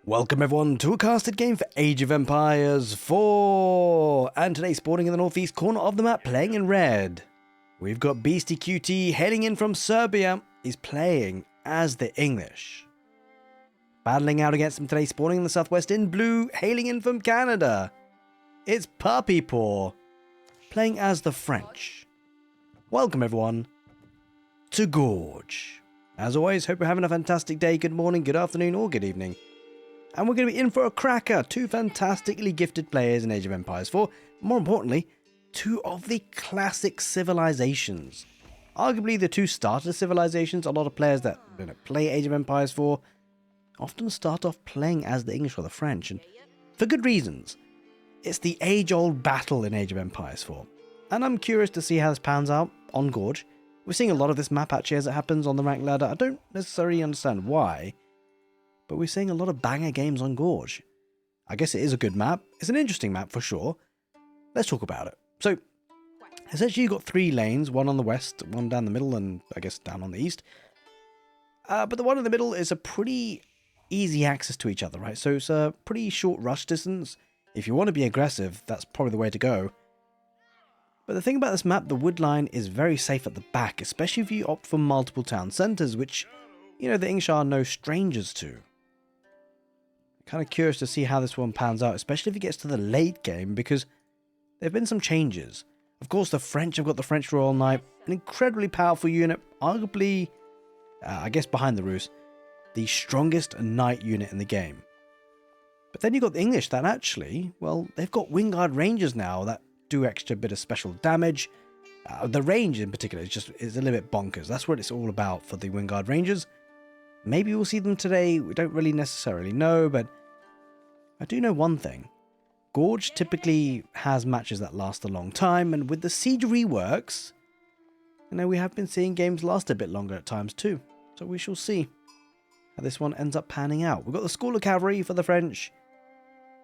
Welcome everyone to a casted game for Age of Empires 4, and today spawning in the northeast corner of the map playing in red. We've got beastyqt hailing in from Serbia. He's playing as the English. Battling out against him today spawning in the southwest in blue, hailing in from Canada. It's puppypaw playing as the French. Welcome everyone to Gorge. As always, hope you're having a fantastic day, good morning, good afternoon or good evening. And we're going to be in for a cracker. Two fantastically gifted players in Age of Empires 4. More importantly, two of the classic civilizations. Arguably the two starter civilizations. A lot of players that play Age of Empires 4 often start off playing as the English or the French. And for good reasons. It's the age-old battle in Age of Empires 4. And I'm curious to see how this pans out on Gorge. We're seeing a lot of this map actually as it happens on the rank ladder. I don't necessarily understand why. But we're seeing a lot of banger games on Gorge. I guess it is a good map. It's an interesting map for sure. Let's talk about it. So, essentially you've got three lanes, one on the west, one down the middle, and I guess down on the east. But the one in the middle is a pretty easy access to each other, right? So it's a pretty short rush distance. If you want to be aggressive, that's probably the way to go. But the thing about this map, the wood line is very safe at the back, especially if you opt for multiple town centres, which, the English are no strangers to. Kind of curious to see how this one pans out, especially if it gets to the late game, because there have been some changes. Of course, the French have got the French Royal Knight, an incredibly powerful unit, arguably, I guess behind the Rus, the strongest knight unit in the game. But then you've got the English that actually, well, they've got Wynguard Rangers now that do extra bit of special damage. The range in particular is a little bit bonkers. That's what it's all about for the Wynguard Rangers. Maybe we'll see them today, we don't really necessarily know, but I do know one thing. Gorge typically has matches that last a long time, and with the siege reworks, we have been seeing games last a bit longer at times too. So we shall see how this one ends up panning out. We've got the School of Cavalry for the French.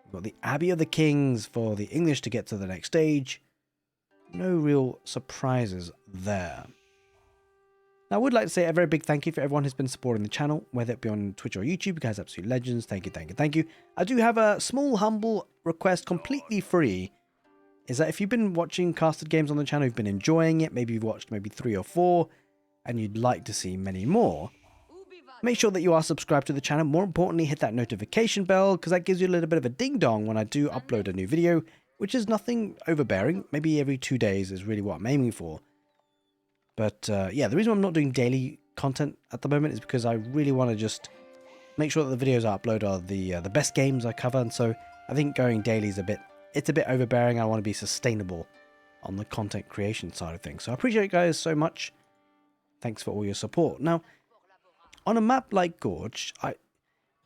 We've got the Abbey of the Kings for the English to get to the next stage. No real surprises there. Now, I would like to say a very big thank you for everyone who's been supporting the channel, whether it be on Twitch or YouTube. You guys are absolute legends. Thank you, thank you, thank you. I do have a small, humble request, completely free, is that if you've been watching casted games on the channel, you've been enjoying it, maybe you've watched maybe 3 or 4, and you'd like to see many more, make sure that you are subscribed to the channel. More importantly, hit that notification bell, because that gives you a little bit of a ding-dong when I do upload a new video, which is nothing overbearing. Maybe every 2 days is really what I'm aiming for. But yeah, the reason I'm not doing daily content at the moment is because I really want to just make sure that the videos I upload are the best games I cover. And so I think going daily is a bit overbearing. I want to be sustainable on the content creation side of things. So I appreciate you guys so much. Thanks for all your support. Now, on a map like Gorge,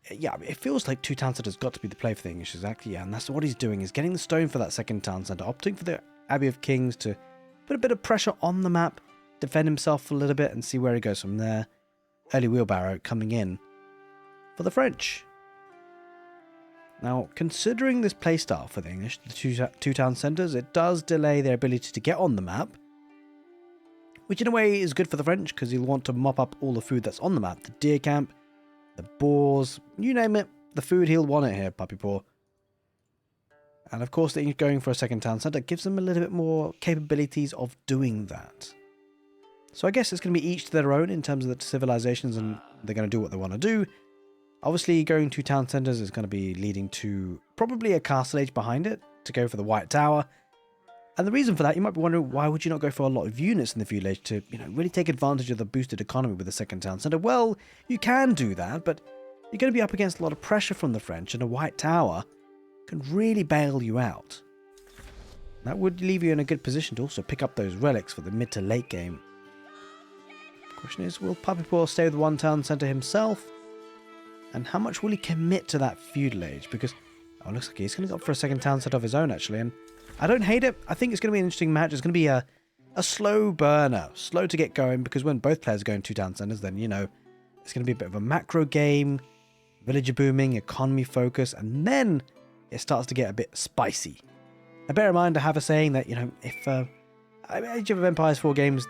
it feels like two town centers got to be the play for the English, exactly. Yeah, and that's what he's doing, is getting the stone for that second town center, opting for the Abbey of Kings to put a bit of pressure on the map, defend himself a little bit and see where he goes from there. Early wheelbarrow coming in for the French. Now, considering this playstyle for the English, the two town centres, it does delay their ability to get on the map, which in a way is good for the French because he'll want to mop up all the food that's on the map. The deer camp, the boars, you name it, the food, he'll want it here, puppypaw. And of course, going for a second town centre gives them a little bit more capabilities of doing that. So I guess it's going to be each to their own in terms of the civilizations, and they're going to do what they want to do. Obviously, going to town centers is going to be leading to probably a castle age behind it to go for the White Tower. And the reason for that, you might be wondering, why would you not go for a lot of units in the feudal age to, really take advantage of the boosted economy with the second town center? Well, you can do that, but you're going to be up against a lot of pressure from the French, and a White Tower can really bail you out. That would leave you in a good position to also pick up those relics for the mid to late game. Question is, will puppypaw stay with one town centre himself? And how much will he commit to that feudal age? Because it looks like he's going to go for a second town centre of his own, actually. And I don't hate it. I think it's going to be an interesting match. It's going to be a slow burner, slow to get going, because when both players are going two town centres, then, it's going to be a bit of a macro game, villager booming, economy focus, and then it starts to get a bit spicy. Now, bear in mind, I have a saying that, if Age of Empires 4 games,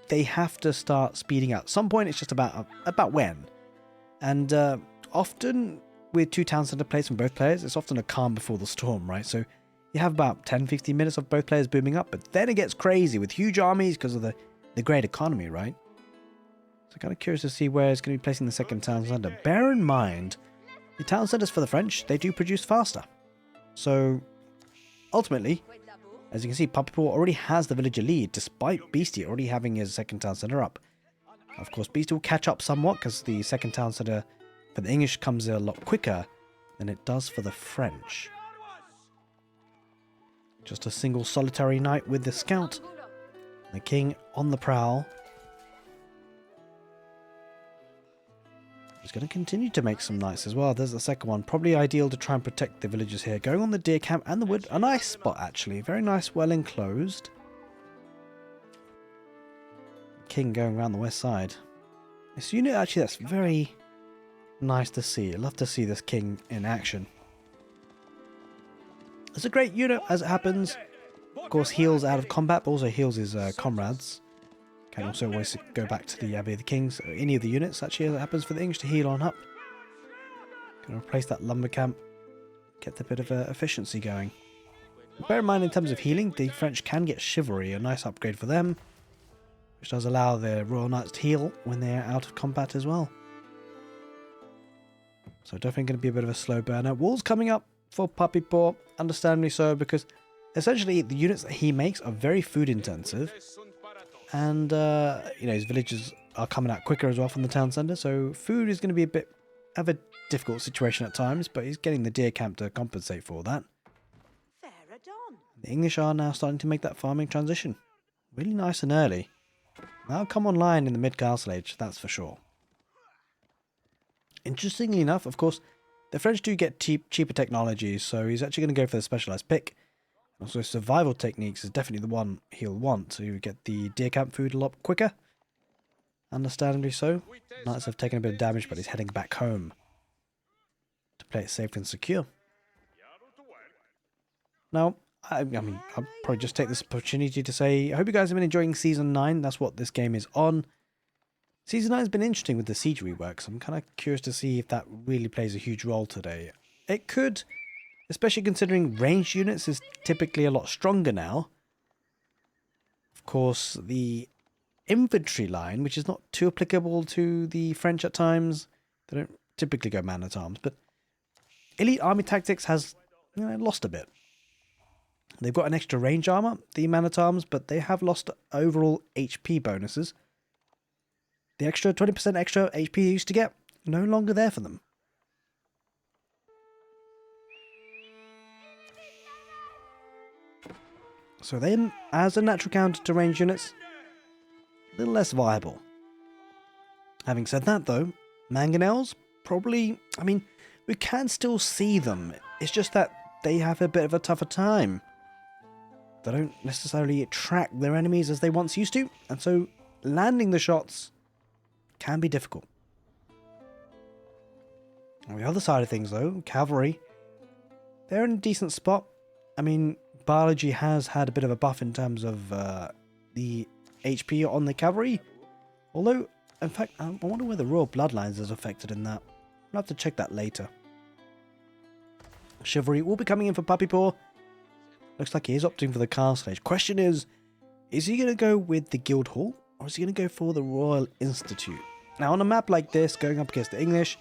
they have to start speeding up. At some point, it's just about when. And often with 2 town center plays from both players, it's often a calm before the storm, right? So you have about 10-15 minutes of both players booming up, but then it gets crazy with huge armies because of the great economy, right? So kind of curious to see where it's going to be placing the second town center. Bear in mind, the town centers for the French, they do produce faster. So ultimately, as you can see, puppypaw already has the villager lead, despite Beastie already having his second town center up. Of course, Beastie will catch up somewhat because the second town center for the English comes a lot quicker than it does for the French. Just a single solitary knight with the scout. The king on the prowl. He's going to continue to make some knights as well. There's the second one. Probably ideal to try and protect the villagers here. Going on the deer camp and the wood. A nice spot, actually. Very nice, well enclosed. King going around the west side. This unit, actually, that's very nice to see. I love to see this king in action. It's a great unit, as it happens. Of course, heals out of combat, but also heals his comrades. Can also always go back to the Abbey of the Kings, or any of the units, actually, as it happens for the English to heal on up. Going to replace that lumber camp, get a bit of efficiency going. Bear in mind, in terms of healing, the French can get chivalry, a nice upgrade for them, which does allow their Royal Knights to heal when they're out of combat as well. So definitely going to be a bit of a slow burner. Walls coming up for puppypaw, understandably so, because essentially the units that he makes are very food intensive. And, you know, his villagers are coming out quicker as well from the town centre, so food is going to be a bit of a difficult situation at times, but he's getting the deer camp to compensate for that. The English are now starting to make that farming transition. Really nice and early. That'll come online in the mid-castle age, that's for sure. Interestingly enough, of course, the French do get cheaper technologies, so he's actually going to go for the specialised pick. Also, survival techniques is definitely the one he'll want to get the deer camp food a lot quicker. Understandably so. Knights have taken a bit of damage, but he's heading back home to play it safe and secure. Now, I mean, I'll probably just take this opportunity to say, I hope you guys have been enjoying Season 9. That's what this game is on. Season 9 has been interesting with the siege reworks. I'm kind of curious to see if that really plays a huge role today. It could, especially considering ranged units is typically a lot stronger now. Of course, the infantry line, which is not too applicable to the French at times. They don't typically go man-at-arms, but elite army tactics has, you know, lost a bit. They've got an extra range armor, the man-at-arms, but they have lost overall HP bonuses. The extra 20% extra HP they used to get, no longer there for them. So then, as a natural counter to range units, a little less viable. Having said that though, mangonels, probably, I mean, we can still see them. It's just that they have a bit of a tougher time. They don't necessarily track their enemies as they once used to, and so landing the shots can be difficult. On the other side of things though, cavalry, they're in a decent spot. I mean, biology has had a bit of a buff in terms of the HP on the cavalry. Although, in fact, I wonder where the royal bloodlines is affected in that. I'll have to check that later. Chivalry will be coming in for puppypaw. Looks like he is opting for the castle age. Question is he going to go with the guild hall, or is he going to go for the Royal Institute? Now, on a map like this, going up against the English,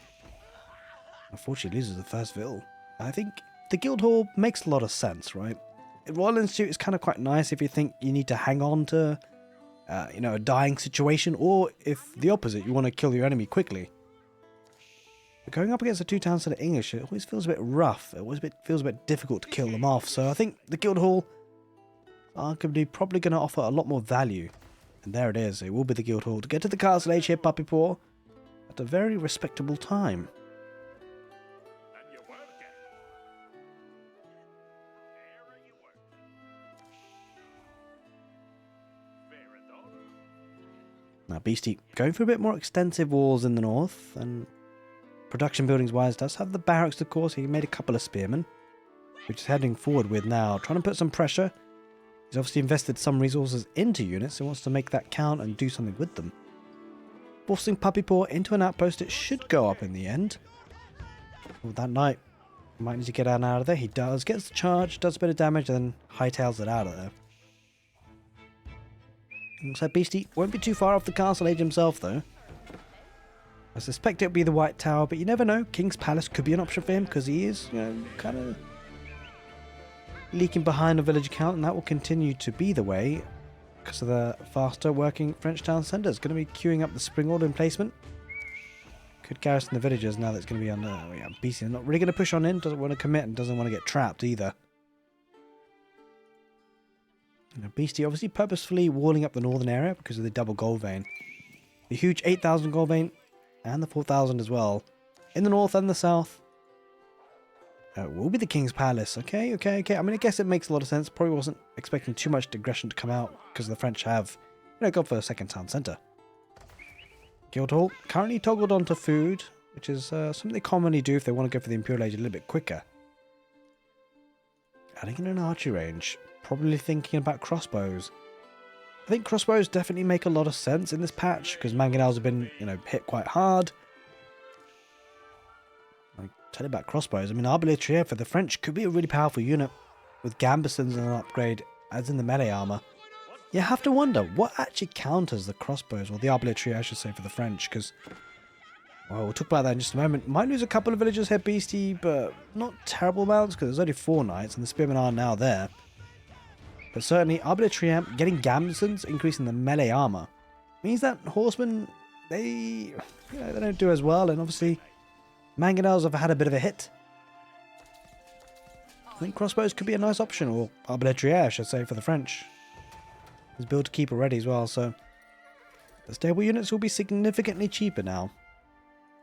unfortunately loses the first ville. I think the guild hall makes a lot of sense, right? The Royal Institute is kind of quite nice if you think you need to hang on to, you know, a dying situation, or if the opposite, you want to kill your enemy quickly. But going up against a two-town set of English, it always feels a bit rough. It always feels a bit difficult to kill them off. So I think the guild hall are probably going to offer a lot more value. And there it is. It will be the guild hall to get to the castle age here, puppypaw, at a very respectable time. Now, Beastie going for a bit more extensive walls in the north, and production buildings wise does have the barracks, of course. He made a couple of spearmen, which is heading forward with now, trying to put some pressure. He's obviously invested some resources into units, so he wants to make that count and do something with them. Forcing puppypaw into an outpost, it should go up in the end. Oh, that knight might need to get out of there. He does. Gets the charge, does a bit of damage, and then hightails it out of there. Looks like Beastie won't be too far off the castle age himself, though. I suspect it'll be the White Tower, but you never know. King's Palace could be an option for him, because he is, you know, kind of leaking behind a village account, and that will continue to be the way because of the faster working French town centre. It's going to be queuing up the spring order emplacement. Could garrison the villagers now that it's going to be under. Oh yeah, Beastie not really going to push on in, doesn't want to commit, and doesn't want to get trapped either. You know, Beastie obviously purposefully walling up the northern area because of the double gold vein. The huge 8,000 gold vein and the 4,000 as well. In the north and the south. It will be the King's Palace. Okay. I mean, I guess it makes a lot of sense. Probably wasn't expecting too much aggression to come out because the French have, you know, gone for a second town centre. Guildhall currently toggled onto food, which is something they commonly do if they want to go for the Imperial Age a little bit quicker. Adding in an archery range. Probably thinking about crossbows. I think crossbows definitely make a lot of sense in this patch because mangonels have been, you know, hit quite hard. Tell you about crossbows. I mean, Arbaletier for the French could be a really powerful unit with gambesons and an upgrade as in the melee armor. You have to wonder what actually counters the crossbows, or the Arbaletier I should say, for the French, because, well, we'll talk about that in just a moment. Might lose a couple of villagers here, Beastie, but not terrible amounts because there's only 4 knights and the spearmen are now there. But certainly, Arbaletier getting gambesons, increasing the melee armor, means that horsemen, they don't do as well, and obviously mangonels have had a bit of a hit. I think crossbows could be a nice option, or Arbaletier, I should say, for the French. It's built to keep already as well, so the stable units will be significantly cheaper now.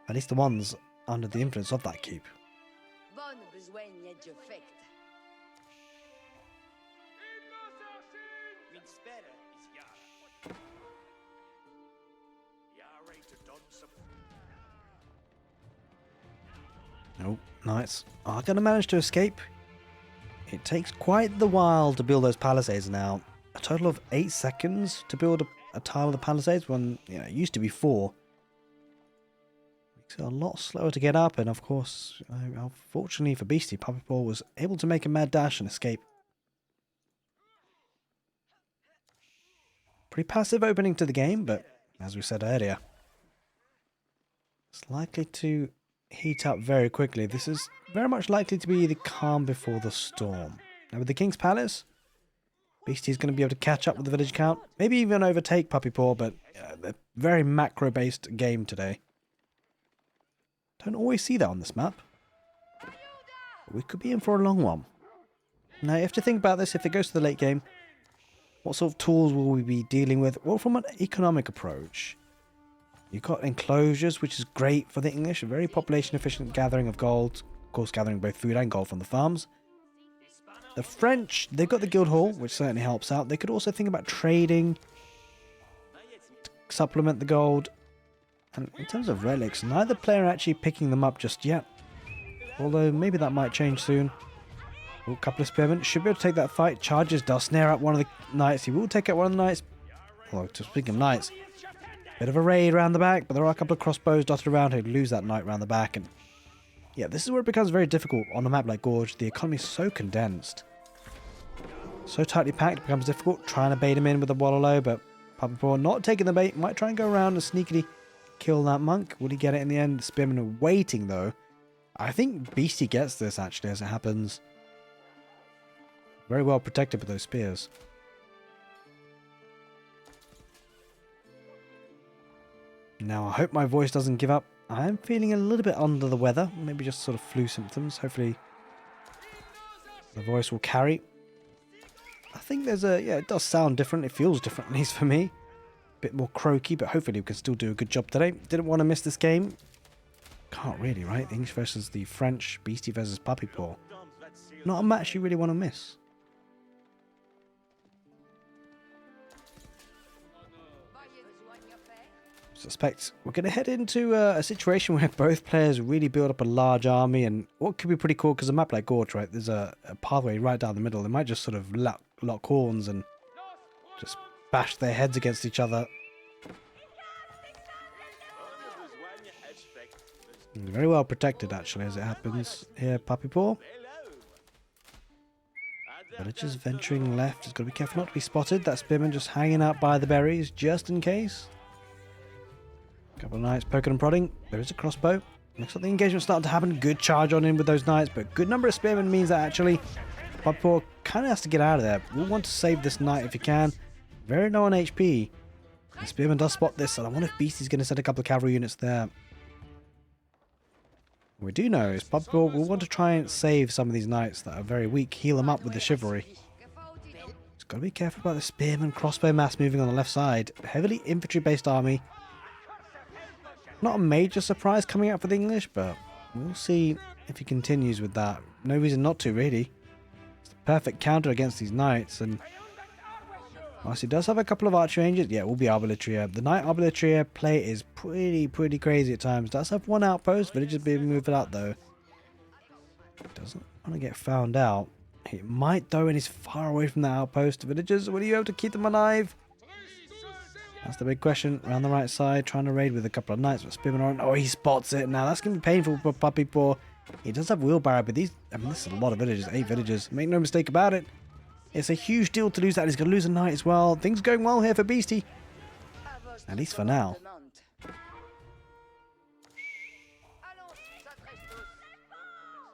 At least the ones under the influence of that keep. Oh, nice. Are going to manage to escape. It takes quite the while to build those palisades now. A total of 8 seconds to build a tile of the palisades when, you know, it used to be 4. Makes it a lot slower to get up, and of course, unfortunately for Beastie, puppypaw was able to make a mad dash and escape. Pretty passive opening to the game, but as we said earlier, it's likely to heat up very quickly. This is very much likely to be the calm before the storm. Now with the King's Palace, Beastie's going to be able to catch up with the village count, maybe even overtake puppypaw, but a very macro-based game today. Don't always see that on this map. We could be in for a long one. Now you have to think about this. If it goes to the late game, what sort of tools will we be dealing with? Well, from an economic approach, you've got enclosures, which is great for the English, a very population-efficient gathering of gold. Of course, gathering both food and gold from the farms. The French, they've got the Guildhall, which certainly helps out. They could also think about trading to supplement the gold. And in terms of relics, neither player actually picking them up just yet. Although, maybe that might change soon. Oh, a couple of spearmen. Should be able to take that fight. Charges, does snare out one of the knights. He will take out one of the knights. Well, to speaking of knights, bit of a raid around the back, but there are a couple of crossbows dotted around who lose that knight around the back. And yeah, this is where it becomes very difficult on a map like Gorge. The economy is so condensed. So tightly packed, it becomes difficult. Trying to bait him in with a Wallow, but puppypaw not taking the bait. Might try and go around and sneakily kill that monk. Will he get it in the end? The spearmen are waiting though. I think Beastie gets this actually as it happens. Very well protected with those spears. Now I hope my voice doesn't give up. I am feeling a little bit under the weather. Maybe just sort of flu symptoms. Hopefully the voice will carry. I think there's a... yeah, it does sound different. It feels different, at least for me. A bit more croaky, but hopefully we can still do a good job today. Didn't want to miss this game. Can't really, right? The English versus the French. Beastie versus puppypaw. Not a match you really want to miss. Suspect we're going to head into a situation where both players really build up a large army, and what could be pretty cool, because a map like Gorge, right, there's a pathway right down the middle. They might just sort of lock horns and just bash their heads against each other. Very well protected, actually, as it happens. Here, puppypaw. Villagers venturing left. He's got to be careful not to be spotted. That spearman just hanging out by the berries, just in case. Couple of knights poking and prodding. There is a crossbow. Looks like the engagement's starting to happen. Good charge on in with those knights, but good number of spearmen means that actually puppypaw kind of has to get out of there. We'll want to save this knight if he can. Very low on HP. The spearman does spot this, and I wonder if Beastie's going to send a couple of cavalry units there. What we do know is puppypaw will want to try and save some of these knights that are very weak, heal them up with the chivalry. Just got to be careful about the spearman crossbow mass moving on the left side. Heavily infantry based army. Not a major surprise coming out for the English, but we'll see if he continues with that. No reason not to, really. It's the perfect counter against these knights, and whilst he does have a couple of archer ranges, yeah, it will be arbitrator. The knight arbitrator play is pretty crazy at times. Does have one outpost, villagers being moved out though. Doesn't want to get found out. He might though, and he's far away from the outpost. Villagers, will you able to keep them alive? That's the big question. Around the right side, trying to raid with a couple of knights, but spearmen on. Oh, he spots it. Now that's going to be painful for puppypaw. He does have wheelbarrow, but these, I mean, this is a lot of villagers. 8 villagers. Make no mistake about it. It's a huge deal to lose that. He's going to lose a knight as well. Things going well here for Beastie. At least for now.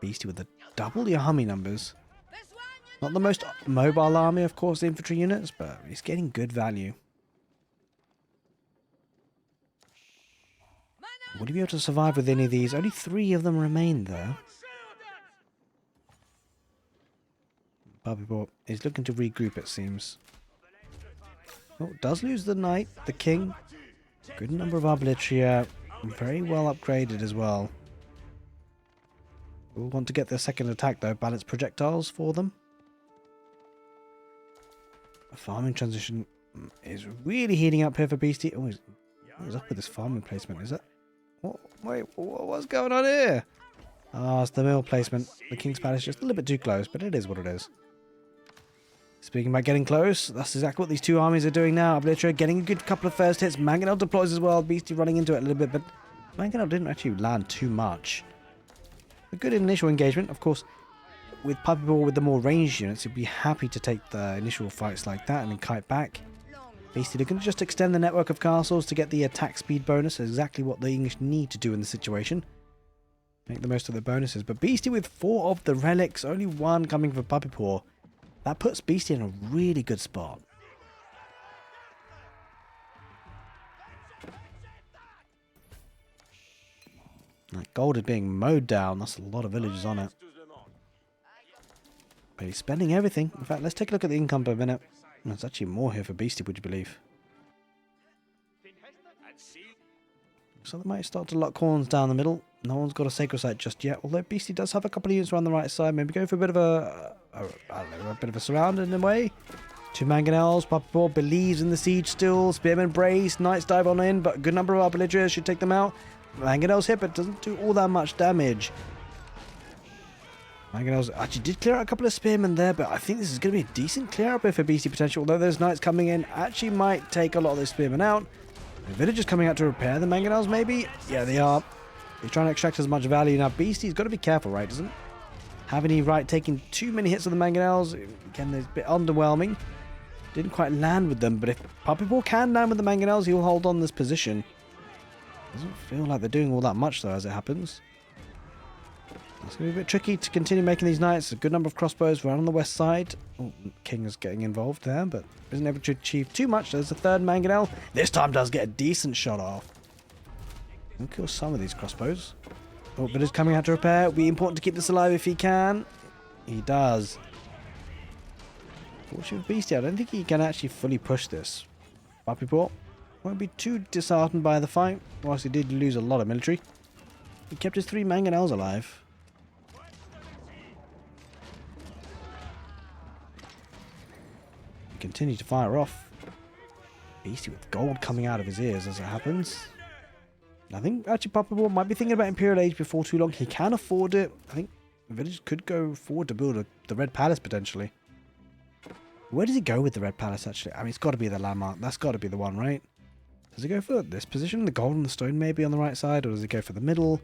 Beastie with the double the army numbers. Not the most mobile army, of course, the infantry units, but he's getting good value. Would he be able to survive with any of these? Only 3 of them remain there. Puppypaw is looking to regroup, it seems. Oh, does lose the knight, the king. Good number of arbitrator. Very well upgraded as well. We'll want to get their second attack though. Balance projectiles for them. A farming transition is really heating up here for Beastie. Oh, he's up with this farming placement, is it? Wait, what's going on here? Ah, it's the mill placement. The King's Palace is just a little bit too close, but it is what it is. Speaking about getting close, that's exactly what these 2 armies are doing now. Obliterator getting a good couple of first hits. Mangonel deploys as well. Beastie running into it a little bit, but Mangonel didn't actually land too much. A good initial engagement, of course. With puppypaw with the more ranged units, he'd be happy to take the initial fights like that and then kite back. Beastie looking to just extend the network of castles to get the attack speed bonus. Exactly what the English need to do in the situation. Make the most of the bonuses. But Beastie with 4 of the relics, only 1 coming for puppypaw. That puts Beastie in a really good spot. That gold is being mowed down. That's a lot of villagers on it. But he's spending everything. In fact, let's take a look at the income per minute. There's actually more here for Beastie, would you believe? So they might start to lock horns down the middle. No one's got a sacred site just yet. Although Beastie does have a couple of units around the right side. Maybe go for a bit of a bit of a surround in a way. 2 mangonels. Puppypaw believes in the siege still. Spearmen brace. Knights dive on in, but a good number of arbalisters should take them out. Mangonels hit, but doesn't do all that much damage. Mangonels actually did clear out a couple of spearmen there, but I think this is going to be a decent clear up here for Beastie potential. Although those knights coming in actually might take a lot of those spearmen out. The villagers coming out to repair the mangonels, maybe? Yeah, they are. He's trying to extract as much value. Now, Beastie's got to be careful, right? Doesn't have any right taking too many hits of the mangonels. Again, it's a bit underwhelming. Didn't quite land with them, but if puppypaw can land with the mangonels, he'll hold on this position. Doesn't feel like they're doing all that much, though, as it happens. It's going to be a bit tricky to continue making these knights. A good number of crossbows right on the west side. Oh, King is getting involved there, but isn't able to achieve too much. There's a 3rd mangonel. This time does get a decent shot off. We'll kill some of these crossbows. Oh, but it's coming out to repair. It'll be important to keep this alive if he can. He does. Fortunate Beastie, I don't think he can actually fully push this. Puppypaw won't be too disheartened by the fight, whilst he did lose a lot of military. He kept his 3 mangonels alive. Continue to fire off. Beastie with gold coming out of his ears as it happens. I think actually puppypaw might be thinking about Imperial Age before too long. He can afford it. I think the village could go forward to build the Red Palace potentially. Where does he go with the Red Palace actually? I mean, it's got to be the landmark. That's got to be the one, right? Does he go for this position? The gold and the stone maybe on the right side? Or does he go for the middle?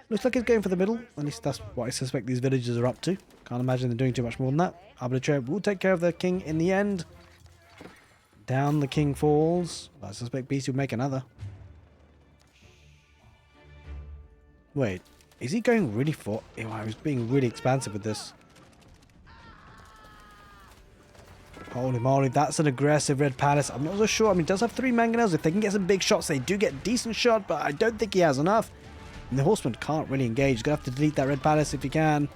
Looks like he's going for the middle. At least that's what I suspect these villagers are up to. Can't imagine they're doing too much more than that. Arbitrary will take care of the king in the end. Down the king falls. I suspect Beastie will make another. Wait, is he going really for... Ew, I was being really expansive with this. Holy moly, that's an aggressive red palace. I'm not so sure. I mean, he does have 3 mangonels. If they can get some big shots, they do get a decent shot, but I don't think he has enough. And the horseman can't really engage. He's going to have to delete that red palace if he can.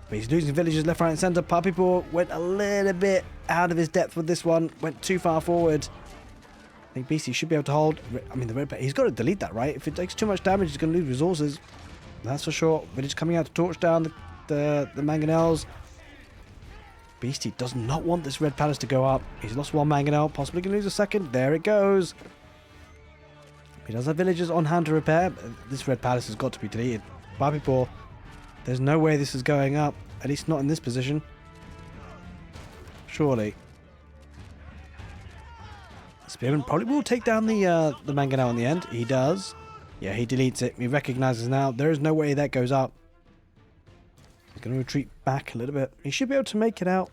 But he's losing villagers left, right, and centre. Puppypaw went a little bit out of his depth with this one. Went too far forward. I think Beastie should be able to hold. I mean, the red... He's got to delete that, right? If it takes too much damage, he's going to lose resources. That's for sure. Village coming out to torch down the mangonels. Beastie does not want this red palace to go up. He's lost 1 mangonel. Possibly going to lose a second. There it goes. He does have villagers on hand to repair. This red palace has got to be deleted. Puppypaw, there's no way this is going up. At least not in this position. Surely. Spearman probably will take down the mangonel in the end. He does. Yeah, he deletes it. He recognizes now. There is no way that goes up. He's going to retreat back a little bit. He should be able to make it out.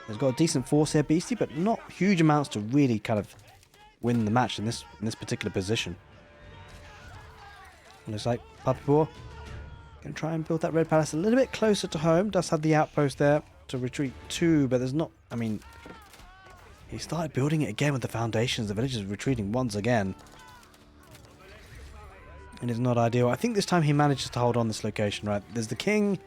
He's got a decent force here, Beastie, but not huge amounts to really kind of win the match in this particular position. Looks like Puppypaw going to try and build that red palace a little bit closer to home. Does have the outpost there to retreat to, but there's not... I mean, he started building it again with the foundations. The village is retreating once again. It is not ideal. I think this time he manages to hold on this location, right? There's the king...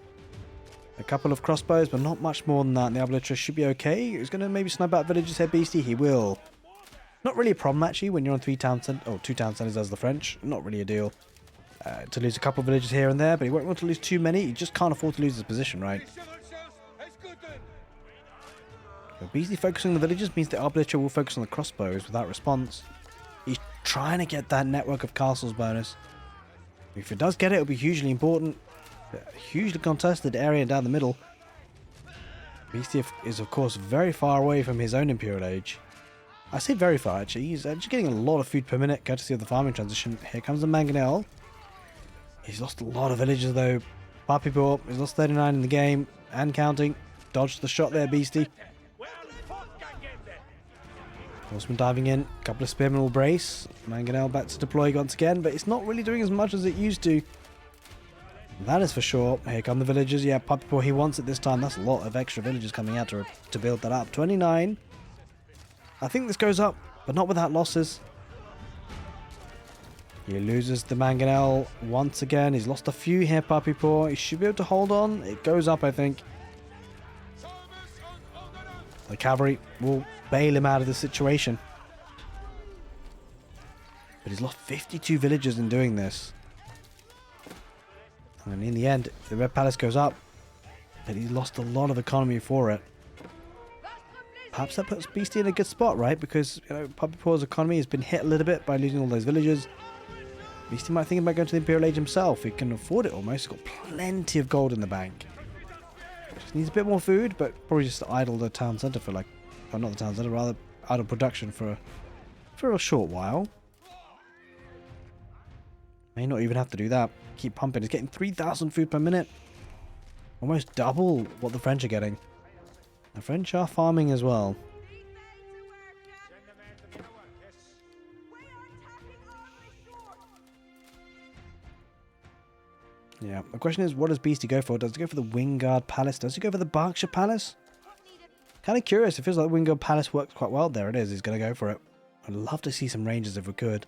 A couple of crossbows, but not much more than that. And the Arbiter should be okay. He's going to maybe snipe out villagers here, Beastie. He will. Not really a problem, actually, when you're on 2 town centers as the French. Not really a deal. To lose a couple of villagers here and there, but he won't want to lose too many. He just can't afford to lose his position, right? But Beastie focusing on the villagers means the Arbiter will focus on the crossbows without response. He's trying to get that network of castles bonus. If he does get it, it'll be hugely important. A hugely contested area down the middle. Beastie is of course very far away from his own Imperial age. I say very far actually. He's actually getting a lot of food per minute courtesy of the farming transition. Here comes the mangonel. He's lost a lot of villagers though. Puppypaw, he's lost 39 in the game and counting. Dodged the shot there, Beastie. Horseman diving in. A couple of spearmen will brace. Mangonel back to deploy once again, but it's not really doing as much as it used to. That is for sure. Here come the villagers. Yeah, Puppypaw, he wants it this time. That's a lot of extra villagers coming out to build that up. 29. I think this goes up, but not without losses. He loses the mangonel once again. He's lost a few here, Puppypaw. He should be able to hold on. It goes up, I think. The cavalry will bail him out of the situation. But he's lost 52 villagers in doing this. And in the end, the red palace goes up, but he's lost a lot of economy for it. Perhaps that puts Beastie in a good spot, right? Because, you know, Puppypaw's economy has been hit a little bit by losing all those villagers. Beastie might think about going to the Imperial Age himself. He can afford it almost. He's got plenty of gold in the bank. Just needs a bit more food, but probably just idle the town centre for like... Well, not the town centre, rather idle production for a short while. May not even have to do that. Keep pumping. He's getting 3,000 food per minute. Almost double what the French are getting. The French are farming as well. Yeah, the question is, what does Beastie go for? Does he go for the Wynguard Palace? Does he go for the Berkshire Palace? Kind of curious. It feels like Wynguard Palace works quite well. There it is. He's going to go for it. I'd love to see some Rangers if we could.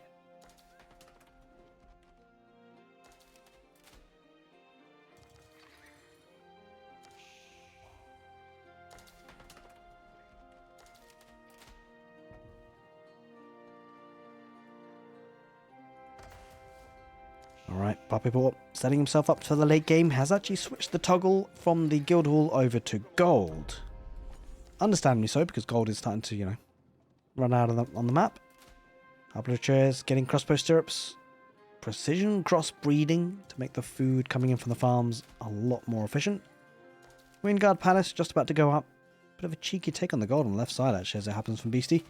Alright, Puppypaw setting himself up for the late game has actually switched the toggle from the guild hall over to gold. Understandably so, because gold is starting to, you know, run out on the map. Couple chairs, getting crossbow stirrups. Precision crossbreeding to make the food coming in from the farms a lot more efficient. Wynguard Palace just about to go up. Bit of a cheeky take on the gold on the left side actually, as it happens from Beastie.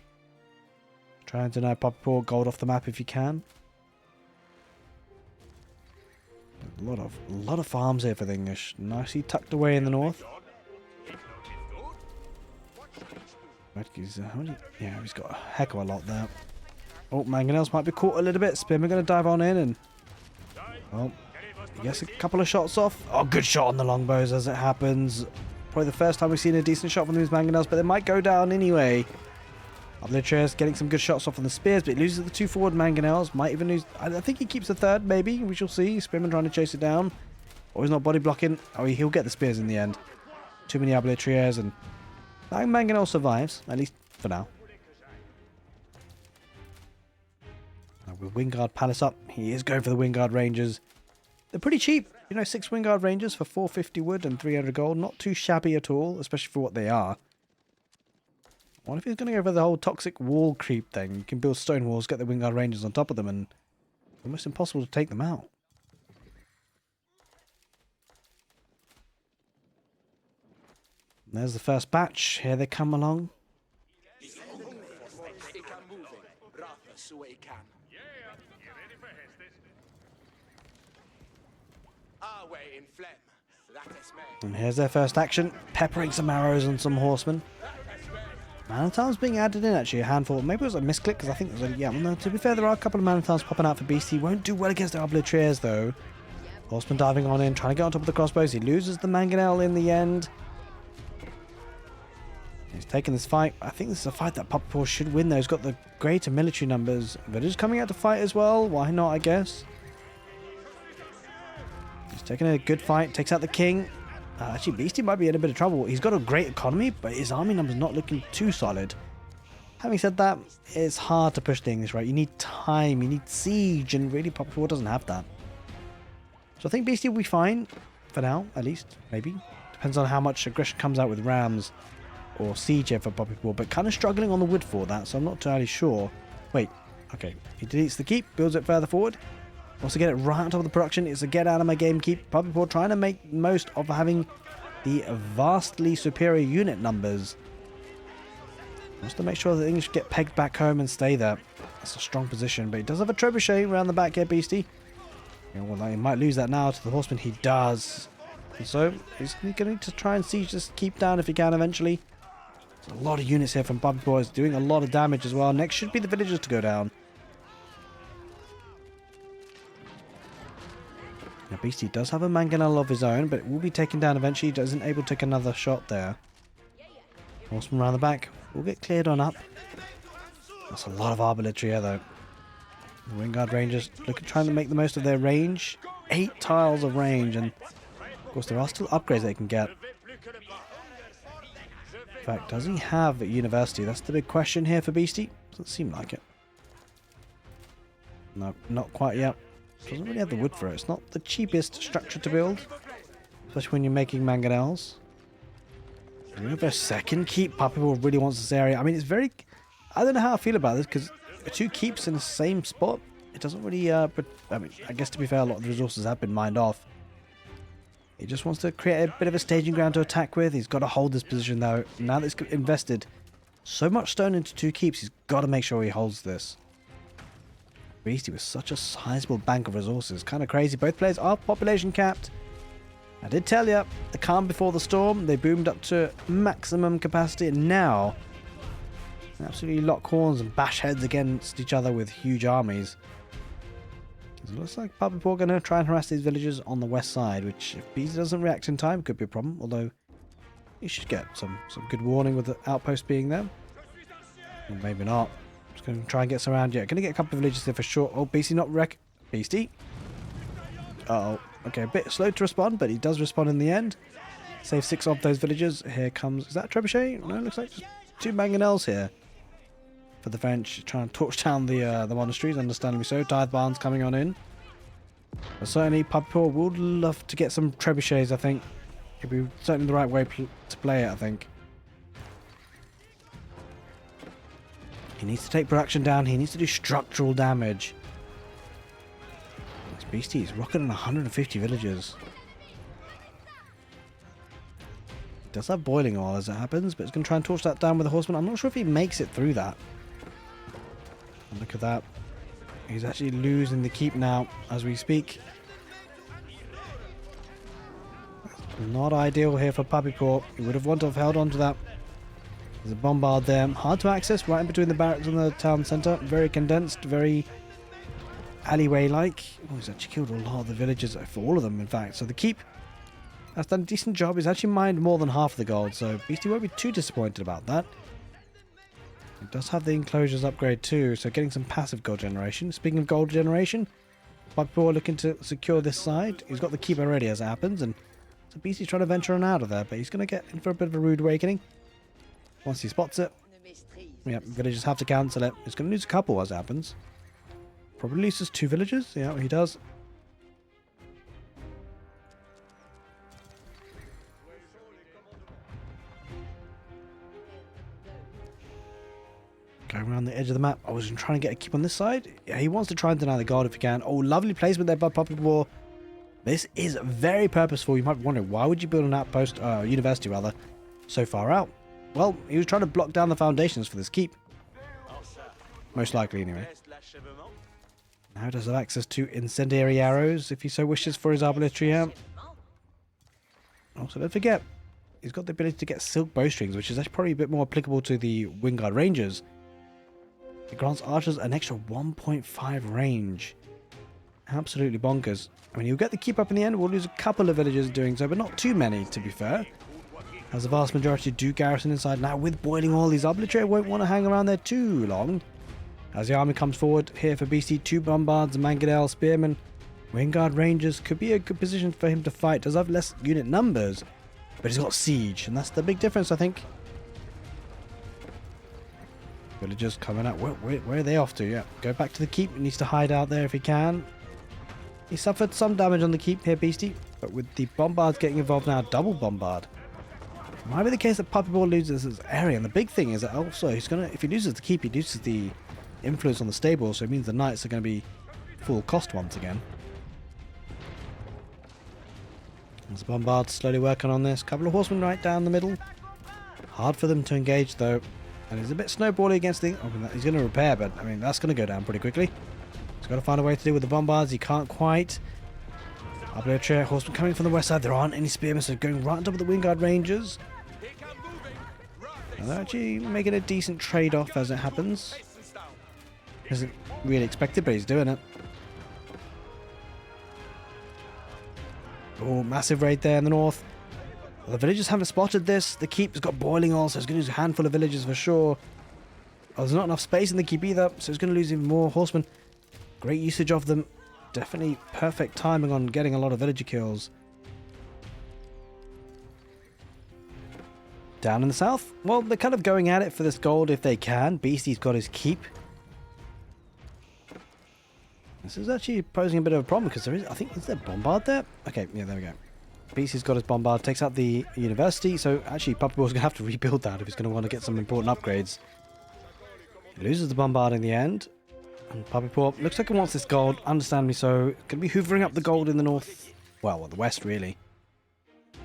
Try and deny puppypaw gold off the map if you can. A lot of farms here for the English. Nicely tucked away in the north. Yeah, he's got a heck of a lot there. Oh, mangonels might be caught a little bit. Spearman going to dive on in and... Oh, I guess a couple of shots off. Oh, good shot on the longbows as it happens. Probably the first time we've seen a decent shot from these mangonels, but they might go down anyway. Arbaletiers getting some good shots off on the spears, but he loses the 2 forward mangonels. Might even lose... I think he keeps the 3rd, maybe. We shall see. Spearman trying to chase it down. Oh, he's not body blocking. Oh, he'll get the spears in the end. Too many Arbaletiers, and... that mangonel survives, at least for now. With Wynguard Palace up, he is going for the Wynguard Rangers. They're pretty cheap. You know, 6 Wynguard Rangers for 450 wood and 300 gold. Not too shabby at all, especially for what they are. What if he's going to go for the whole toxic wall creep thing? You can build stone walls, get the Wynguard Rangers on top of them, and it's almost impossible to take them out. And there's the first batch. Here they come along. And here's their first action, peppering some arrows on some horsemen. Man-at-arms being added in, actually, a handful. Maybe it was a misclick, because I think there's a... Yeah, well, no, to be fair, there are a couple of man-at-arms popping out for Beastie. Won't do well against the Arbaletiers, though. Horseman diving on in, trying to get on top of the crossbows. He loses the mangonel in the end. He's taking this fight. I think this is a fight that puppypaw should win, though. He's got the greater military numbers. Villagers coming out to fight as well. Why not, I guess? He's taking a good fight. Takes out the king. Actually, Beastie might be in a bit of trouble. He's got a great economy, but his army numbers not looking too solid. Having said that, it's hard to push the English, right? You need time, you need siege, and really puppypaw doesn't have that. So I think Beastie will be fine, for now, at least, maybe. Depends on how much aggression comes out with rams or siege here for puppypaw, but kind of struggling on the wood for that, so I'm not entirely sure. Wait, okay. He deletes the keep, builds it further forward. Wants to get it right on top of the production. It's a get out of my game keep. Puppypaw trying to make most of having the vastly superior unit numbers. Wants to make sure that the English get pegged back home and stay there. That's a strong position, but he does have a trebuchet around the back here, Beastie. Yeah, well, he might lose that now to the horseman. He does. And so he's going to need to try and siege this keep down if he can eventually. There's a lot of units here from puppypaw. He's doing a lot of damage as well. Next should be the villagers to go down. Now, Beastie does have a mangonel of his own, but it will be taken down eventually. He isn't able to take another shot there. Horseman around the back. Will get cleared on up. That's a lot of arbaletier here, though. The Wynguard Rangers trying to make the most of their range. 8 tiles of range, and of course there are still upgrades they can get. In fact, does he have a university? That's the big question here for Beastie. Doesn't seem like it. No, not quite yet. Doesn't really have the wood for it. It's not the cheapest structure to build, especially when you're making mangonels. We have a second keep. Puppypaw really wants this area. I mean, it's very... I don't know how I feel about this, because 2 keeps in the same spot, it doesn't really... but I mean, I guess to be fair, a lot of the resources have been mined off. He just wants to create a bit of a staging ground to attack with. He's got to hold this position, though. Now that he's invested so much stone into 2 keeps, he's got to make sure he holds this. Beastie with such a sizable bank of resources. Kind of crazy. Both players are population capped. I did tell you, the calm before the storm. They boomed up to maximum capacity, and now absolutely lock horns and bash heads against each other with huge armies. It looks like puppypaw are going to try and harass these villagers on the west side, which if Beastie doesn't react in time could be a problem, although he should get some good warning with the outpost being there. Or maybe not. Just going to try and get some around. Yeah, going to get a couple of villages there for sure. Oh, Beastie not wreck. Beastie. Uh-oh. Okay, a bit slow to respond, but he does respond in the end. Save 6 of those villagers. Here comes... Is that a trebuchet? No, it looks like just 2 mangonels here. For the French, trying to torch down the monasteries, understandably so. Tithe barns coming on in. But certainly, puppypaw would love to get some trebuchets, I think. It'd be certainly the right way to play it, I think. He needs to take production down. He needs to do structural damage. This Beastie is rocketing 150 villagers. He does have boiling oil as it happens, but it's going to try and torch that down with a horseman. I'm not sure if he makes it through that. Look at that. He's actually losing the keep now as we speak. Not ideal here for puppypaw. He would have wanted to have held on to that. There's a bombard there. Hard to access, right in between the barracks and the town centre. Very condensed, very alleyway-like. Oh, he's actually killed a lot of the villagers, for all of them, in fact. So the keep has done a decent job. He's actually mined more than half of the gold, so Beastie won't be too disappointed about that. It does have the enclosures upgrade too, so getting some passive gold generation. Speaking of gold generation, puppypaw looking to secure this side. He's got the keep already as it happens, and so Beastie's trying to venture on out of there, but he's going to get in for a bit of a rude awakening. Once he spots it, yep, villagers have to cancel it. He's going to lose a couple as it happens. Probably loses 2 villagers. Yeah, he does. Going around the edge of the map. I was trying to get a keep on this side. Yeah, he wants to try and deny the guard if he can. Oh, lovely placement there by puppypaw. This is very purposeful. You might be wondering, why would you build an outpost, university rather, so far out? Well, he was trying to block down the foundations for this keep. Most likely, anyway. Now does have access to incendiary arrows, if he so wishes, for his arbalistry here. Also, don't forget, he's got the ability to get silk bowstrings, which is actually probably a bit more applicable to the Wynguard Rangers. It grants archers an extra 1.5 range. Absolutely bonkers. I mean, you'll get the keep up in the end. We'll lose a couple of villagers doing so, but not too many, to be fair. As the vast majority do garrison inside. Now, with boiling oil, these arbitrary won't want to hang around there too long. As the army comes forward here for Beastie, 2 bombards, mangonel, spearmen. Wynguard Rangers could be a good position for him to fight. Does have less unit numbers, but he's got siege, and that's the big difference, I think. Villagers coming out. Where are they off to? Yeah, go back to the keep. He needs to hide out there if he can. He suffered some damage on the keep here, Beastie, but with the bombards getting involved now, double bombard. It might be the case that puppypaw loses his area, and the big thing is that also he's gonna, if he loses the keep, he loses the influence on the stable, so it means the knights are going to be full cost once again. There's bombards slowly working on this. Couple of horsemen right down the middle. Hard for them to engage though. And he's a bit snowbally against the... Oh, he's going to repair, but I mean, that's going to go down pretty quickly. He's got to find a way to deal with the bombards. He can't quite. Arbalistry horsemen coming from the west side. There aren't any spearmen, so going right on top of the Wynguard Rangers. And they're actually making a decent trade-off as it happens. Isn't really expected, but he's doing it. Oh, massive raid there in the north. Well, the villagers haven't spotted this. The keep's got boiling oil, so it's going to lose a handful of villagers for sure. Oh, there's not enough space in the keep either, so it's going to lose even more horsemen. Great usage of them. Definitely perfect timing on getting a lot of villager kills. Down in the south, well, they're kind of going at it for this gold if they can. Beastie's got his keep. This is actually posing a bit of a problem because there is, I think, is there bombard there? Okay, yeah, there we go. Beastie's got his bombard, takes out the university, so actually puppypaw's going to have to rebuild that if he's going to want to get some important upgrades. He loses the bombard in the end, and puppypaw looks like he wants this gold, understandably so. Going to be hoovering up the gold in the north, well, the west really,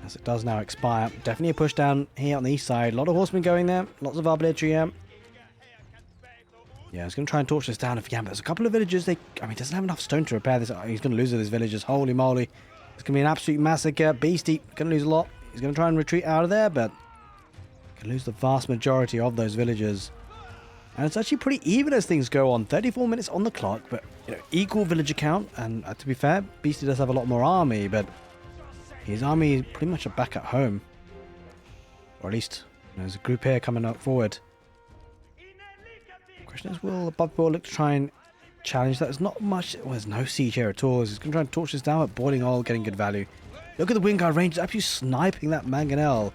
as it does now expire. Definitely a push down here on the east side. A lot of horsemen going there, lots of arbalistry here. Yeah, he's going to try and torch this down if he can, but there's a couple of villagers, I mean, he doesn't have enough stone to repair this. He's going to lose all his villagers, holy moly. It's going to be an absolute massacre. Beastie, going to lose a lot. He's going to try and retreat out of there, but can lose the vast majority of those villagers. And it's actually pretty even as things go on. 34 minutes on the clock, but you know, equal villager count. And to be fair, Beastie does have a lot more army, but his army is pretty much back at home. Or at least, there's a group here coming up forward. The question is, will the puppypaw look to try and challenge that? There's not much, well, there's no siege here at all. He's going to try and torch this down, but boiling oil getting good value. Look at the Wynguard Rangers actually sniping that mangonel.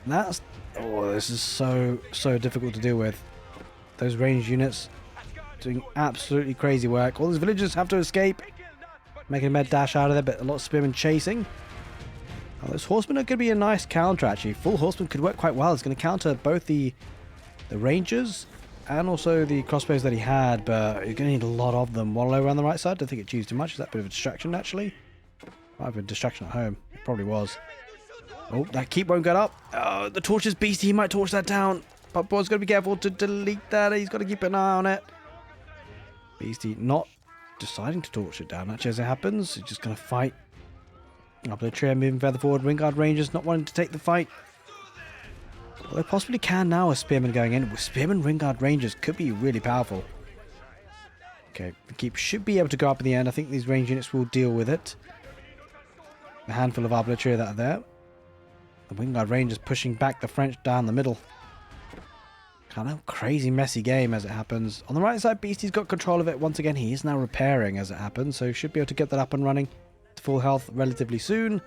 And that's, oh, this is so difficult to deal with. Those ranged units doing absolutely crazy work. All those villagers have to escape, making a med dash out of there, but a lot of spearmen chasing. Oh, those horsemen are going to be a nice counter actually. Full horsemen could work quite well. It's going to counter both the rangers and also the crossbows that he had, but you're going to need a lot of them. One low around the right side, don't think it achieves too much. Is that a bit of a distraction, actually? Might have been a distraction at home. It probably was. Oh, that keep won't get up. Oh, the torch is Beastie. He might torch that down. Puppypaw's got to be careful to delete that. He's got to keep an eye on it. Beastie not deciding to torch it down. Actually, as it happens, he's just going to fight. Arbitrator moving further forward. Wynguard Rangers not wanting to take the fight. Well, they possibly can now with Spearman going in. With Spearman, Wynguard Rangers could be really powerful. Okay, the keep should be able to go up in the end. I think these range units will deal with it. A handful of arbitrator that are there. The Wynguard Rangers pushing back the French down the middle. Kind of crazy messy game as it happens. On the right side, Beastie's got control of it. Once again, he is now repairing as it happens. So should be able to get that up and running to full health relatively soon.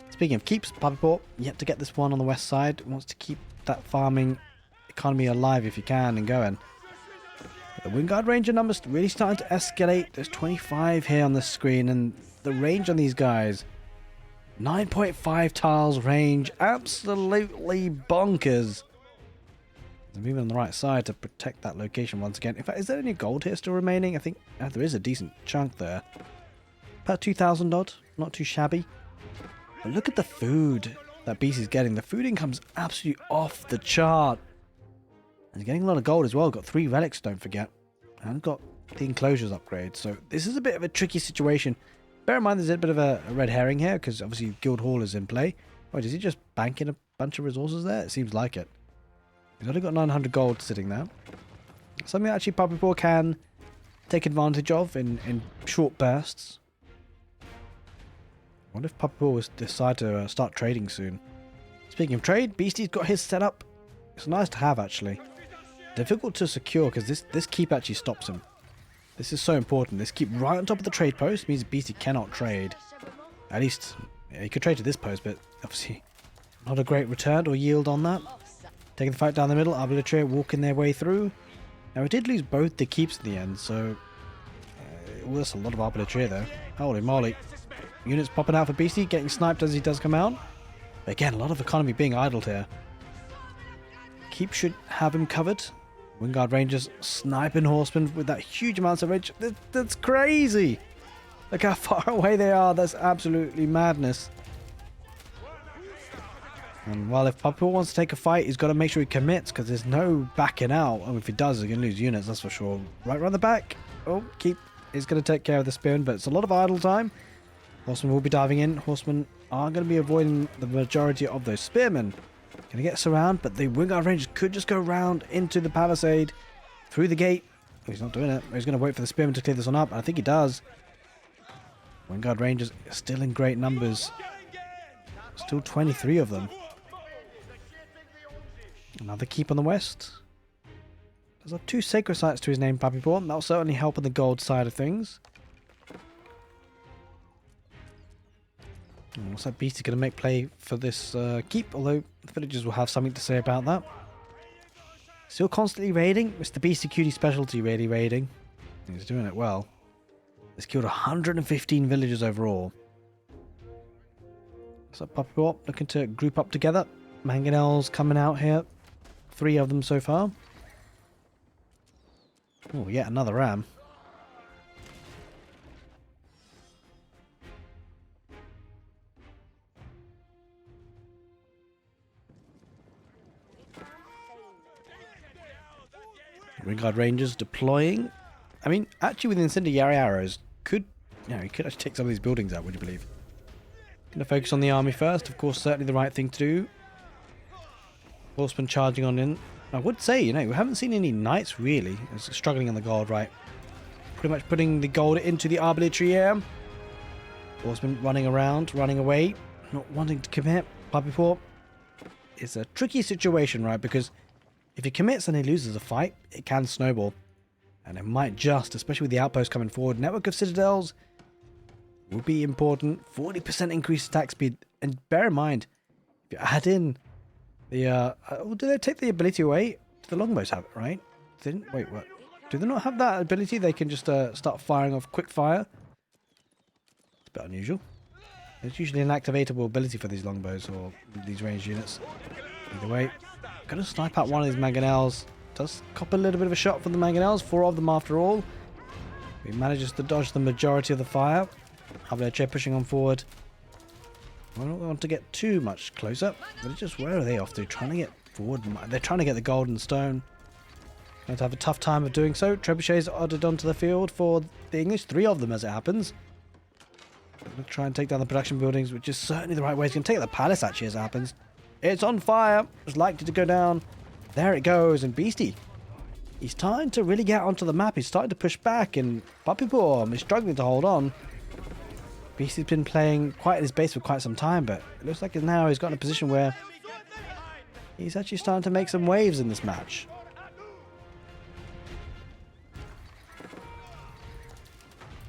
Speaking of keeps, puppypaw yet to get this one on the west side. Wants to keep that farming economy alive if you can and going. But the Wynguard Ranger numbers really starting to escalate. There's 25 here on the screen, and the range on these guys, 9.5 tiles range, absolutely bonkers. They're moving on the right side to protect that location once again. In fact, is there any gold here still remaining? I think there is a decent chunk there. About 2,000 odd, not too shabby. But look at the food that Beast is getting. The food income's absolutely off the chart. And he's getting a lot of gold as well. Got 3 relics, don't forget. And got the enclosures upgrade. So this is a bit of a tricky situation. Bear in mind there's a bit of a red herring here, because obviously Guild Hall is in play. Wait, is he just banking a bunch of resources there? It seems like it. He's already got 900 gold sitting there. Something actually puppypaw can take advantage of in short bursts. I wonder if puppypaw will decide to start trading soon. Speaking of trade, Beastie's got his set up. It's nice to have, actually. Difficult to secure because this keep actually stops him. This is so important. This keep right on top of the trade post means Beastie cannot trade. At least, yeah, he could trade to this post, but obviously not a great return or yield on that. Taking the fight down the middle, arbitrator walking their way through. Now, we did lose both the keeps in the end, so it was a lot of arbitrator there. Holy moly. Units popping out for Beastie, getting sniped as he does come out. But again, a lot of economy being idled here. Keep should have him covered. Wynguard Rangers sniping horsemen with that huge amount of range. That's crazy. Look how far away they are. That's absolutely madness. And while if puppypaw wants to take a fight, he's got to make sure he commits, because there's no backing out. Oh, if he does, he's going to lose units, that's for sure. Right around the back. Oh, keep is going to take care of the spearman, but it's a lot of idle time. Horsemen will be diving in. Horsemen are going to be avoiding the majority of those spearmen. Going to get us around, but the Wynguard Rangers could just go round into the palisade through the gate. Oh, he's not doing it. He's going to wait for the spearman to clear this one up. I think he does. Wynguard Rangers are still in great numbers. Still 23 of them. Another keep on the west. There's 2 sacred sites to his name, puppypaw. That'll certainly help on the gold side of things. What's that beast going to make play for this keep? Although the villagers will have something to say about that. Still constantly raiding. It's the beastyqt specialty, really raiding. He's doing it well. He's killed 115 villagers overall. So puppypaw looking to group up together. Mangonels coming out here. 3 of them so far. Oh, yet another ram. Wynguard Rangers deploying. I mean, actually with incendiary arrows, could, you know, he could actually take some of these buildings out, would you believe? Gonna focus on the army first, of course, certainly the right thing to do. Horsemen charging on in. I would say, you know, we haven't seen any knights really. It's struggling on the gold, right? Pretty much putting the gold into the arbitrator. Horsemen running around, running away, not wanting to commit. Puppypaw. It's a tricky situation, right? Because if he commits and he loses a fight, it can snowball. And it might just, especially with the outpost coming forward. Network of citadels will be important. 40% increased attack speed. And bear in mind, if you add in the... do they take the ability away? Do the longbows have it, right? They didn't, wait, what? Do they not have that ability? They can just start firing off quick fire? It's a bit unusual. It's usually an activatable ability for these longbows or these ranged units. Either way, gonna snipe out one of these mangonels. Does cop a little bit of a shot from the mangonels. 4 of them after all. He manages to dodge the majority of the fire. Arbitrator pushing on forward. I don't want to get too much closer. But just where are they off to? Trying to get forward. They're trying to get the golden stone. Going to have a tough time of doing so. Trebuchets are added onto the field for the English. 3 of them as it happens. I'm going to try and take down the production buildings, which is certainly the right way. It's going to take the palace actually as it happens. It's on fire. It's likely to go down. There it goes. And Beastie, he's starting to really get onto the map. He's starting to push back, and puppypaw is struggling to hold on. Beastie's been playing quite at his base for quite some time, but it looks like now he's got in a position where he's actually starting to make some waves in this match.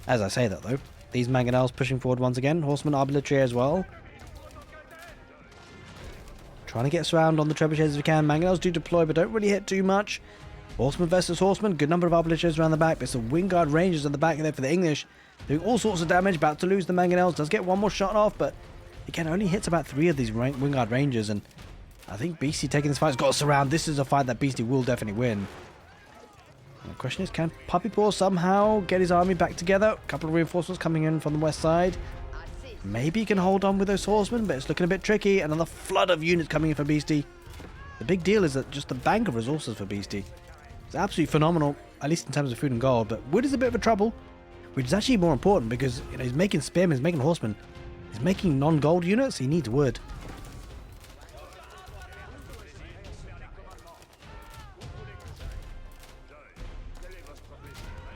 As I say that though, these mangonels pushing forward once again. Horsemen artillery as well. Trying to get around on the trebuchets as we can. Mangonels do deploy, but don't really hit too much. Horseman versus horseman. Good number of artillery around the back. There's some Wynguard Rangers at the back there for the English. Doing all sorts of damage. About to lose the mangonels. Does get one more shot off, but again, only hits about 3 of these Wynguard Rangers. And I think Beastie taking this fight has got to surround. This is a fight that Beastie will definitely win. And the question is, can puppypaw somehow get his army back together? A couple of reinforcements coming in from the west side. Maybe he can hold on with those horsemen, but it's looking a bit tricky. Another flood of units coming in for Beastie. The big deal is that just the bank of resources for Beastie. It's absolutely phenomenal, at least in terms of food and gold. But wood is a bit of a trouble, which is actually more important because he's making spearmen, he's making horsemen, he's making non-gold units. He needs wood.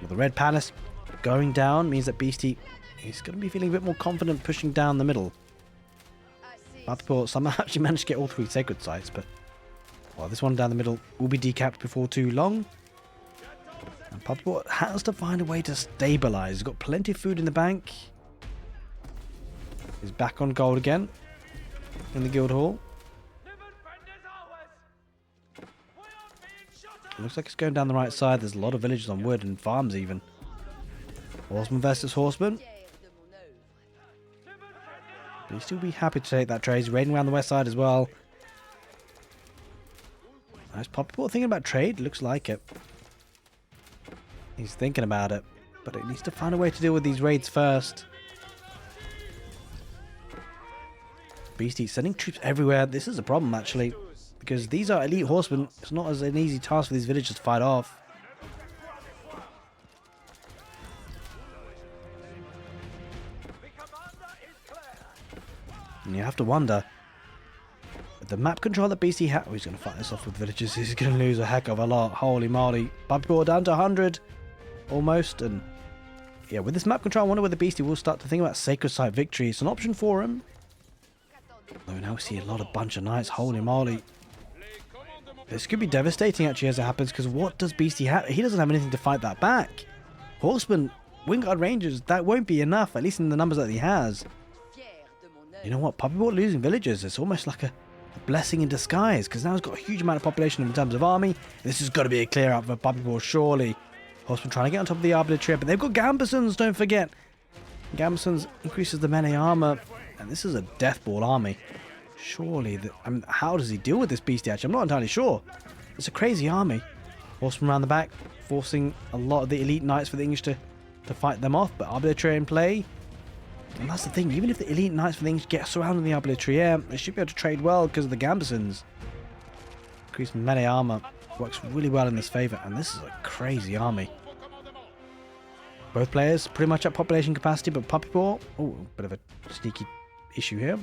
Well, the red palace going down means that Beastie, he's going to be feeling a bit more confident pushing down the middle. Puppypaw somehow actually managed to get all 3 sacred sites, but well, this one down the middle will be decapped before too long. And Puppypaw has to find a way to stabilize. He's got plenty of food in the bank. He's back on gold again in the guild hall. Looks like it's going down the right side. There's a lot of villages on wood and farms even. Horseman versus horseman. But he'll still be happy to take that trade. He's raiding around the west side as well. Nice Puppypaw thinking about trade. Looks like it. He's thinking about it. But it needs to find a way to deal with these raids first. Beastie sending troops everywhere. This is a problem actually. Because these are elite horsemen. It's not as an easy task for these villagers to fight off. And you have to wonder, with the map control that Beastie has, he's going to fight this off with villagers. He's going to lose a heck of a lot. Holy moly. Puppypaw down to 100 almost. And yeah, with this map control, I wonder whether Beastie will start to think about sacred site victory. It's an option for him. Though now we see a lot of bunch of knights. Holy moly. This could be devastating actually as it happens, because what does Beastie have? He doesn't have anything to fight that back. Horsemen, Wynguard Rangers, that won't be enough, at least in the numbers that he has. You know what? Puppypaw losing villagers is almost like a blessing in disguise, because now he's got a huge amount of population in terms of army. This has got to be a clear out for Puppypaw, surely. Horsemen trying to get on top of the arbitrary, but they've got Gambesons, don't forget. Gambesons increases the melee armor, and this is a deathball army. Surely, I mean, how does he deal with this Beastie actually? I'm not entirely sure. It's a crazy army. Horsemen around the back, forcing a lot of the elite knights for the English to fight them off, but arbitrary in play. And that's the thing, even if the elite knights for the English get surrounded in the arbitrary, they should be able to trade well because of the Gambesons. Increased melee armor works really well in this favour, and this is a crazy army. Both players pretty much at population capacity, but Puppypaw, oh, bit of a sneaky issue here.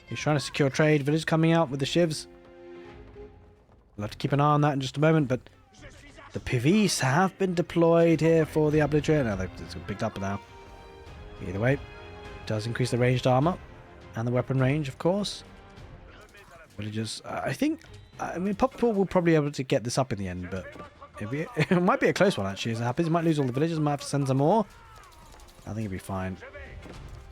He's trying to secure trade. Village coming out with the shivs. We'll have to keep an eye on that in just a moment, but the PVs have been deployed here for the arbitrary. Now it's picked up now. Either way, it does increase the ranged armor and the weapon range, of course. Villagers, I mean, Puppypaw will probably be able to get this up in the end, but it might be a close one actually as it happens. He might lose all the villagers, might have to send some more. I think he'll be fine.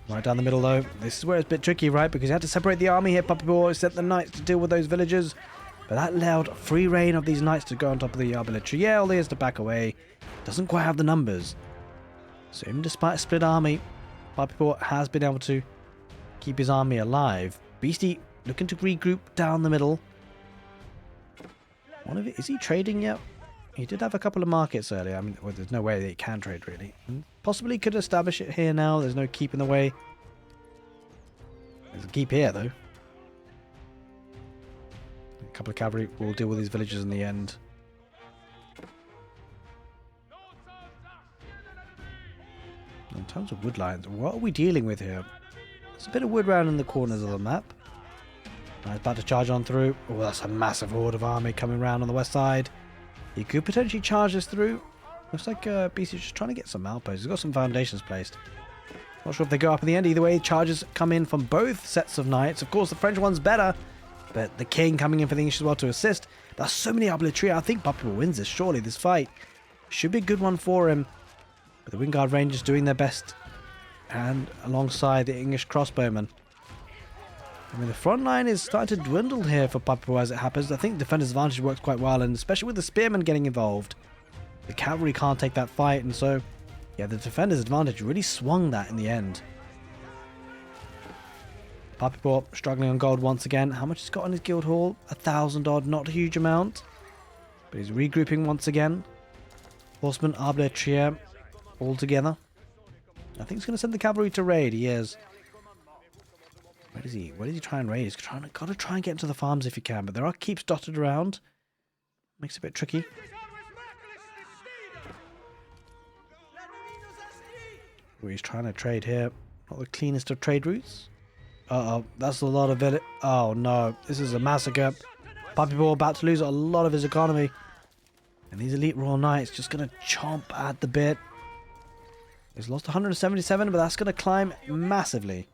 Right down the middle though. This is where it's a bit tricky, right? Because he had to separate the army here. Puppypaw sent the knights to deal with those villagers. But that allowed free reign of these knights to go on top of the arbitrary. Yeah, all he has to back away. Doesn't quite have the numbers. So even despite a split army, Puppypaw has been able to keep his army alive. Beastie looking to regroup down the middle. Is he trading yet? He did have a couple of markets earlier. I mean, well, there's no way that he can trade, really. Possibly could establish it here now. There's no keep in the way. There's a keep here, though. A couple of cavalry will deal with these villagers in the end. In terms of wood lines, what are we dealing with here? There's a bit of wood around in the corners of the map. He's about to charge on through. Oh, that's a massive horde of army coming around on the west side. He could potentially charge this through. Looks like BC's just trying to get some outposts. He's got some foundations placed. Not sure if they go up in the end. Either way, charges come in from both sets of knights. Of course, the French one's better, but the king coming in for the English as well to assist. There's so many artillery. I think puppypaw wins this, surely. This fight should be a good one for him. But the Wynguard Rangers doing their best. And alongside the English crossbowmen. I mean, the front line is starting to dwindle here for puppypaw as it happens. I think defender's advantage works quite well, and especially with the spearmen getting involved. The cavalry can't take that fight, and so, yeah, the defender's advantage really swung that in the end. Puppypaw struggling on gold once again. How much he's got on his guild hall? 1,000 odd, not a huge amount. But he's regrouping once again. Horseman, arbaletier, all together. I think he's going to send the cavalry to raid. He is. Where does he try and raid? He's got to try and get into the farms if he can, but there are keeps dotted around. Makes it a bit tricky. Ooh, he's trying to trade here. Not the cleanest of trade routes. Uh-oh, that's a lot of it. Oh no, this is a massacre. Puppypaw about to lose a lot of his economy. And these elite royal knights just going to chomp at the bit. He's lost 177, but that's going to climb massively.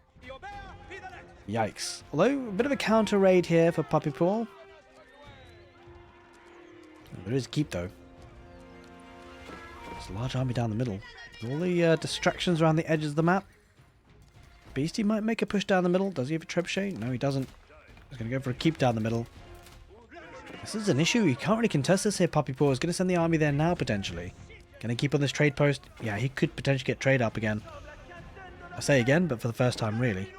Yikes. Although, a bit of a counter raid here for puppypaw. There is a keep, though. There's a large army down the middle. With all the distractions around the edges of the map. Beastie might make a push down the middle. Does he have a trebuchet? No, he doesn't. He's going to go for a keep down the middle. This is an issue. You can't really contest this here, puppypaw. He's going to send the army there now, potentially. Can he keep on this trade post? Yeah, he could potentially get trade up again. I say again, but for the first time, really.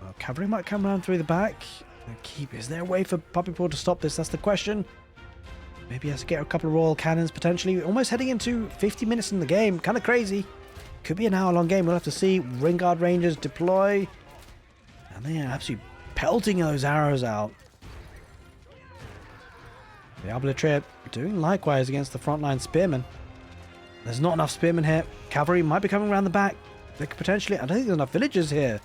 Well, cavalry might come around through the back. Keep. Is there a way for puppypaw to stop this? That's the question. Maybe he has to get a couple of royal cannons, potentially. Almost heading into 50 minutes in the game. Kind of crazy. Could be an hour-long game. We'll have to see. Wynguard Rangers deploy. And they are absolutely pelting those arrows out. The arbaletier doing likewise against the frontline spearmen. There's not enough spearmen here. Cavalry might be coming around the back. They could potentially... I don't think there's enough villagers here.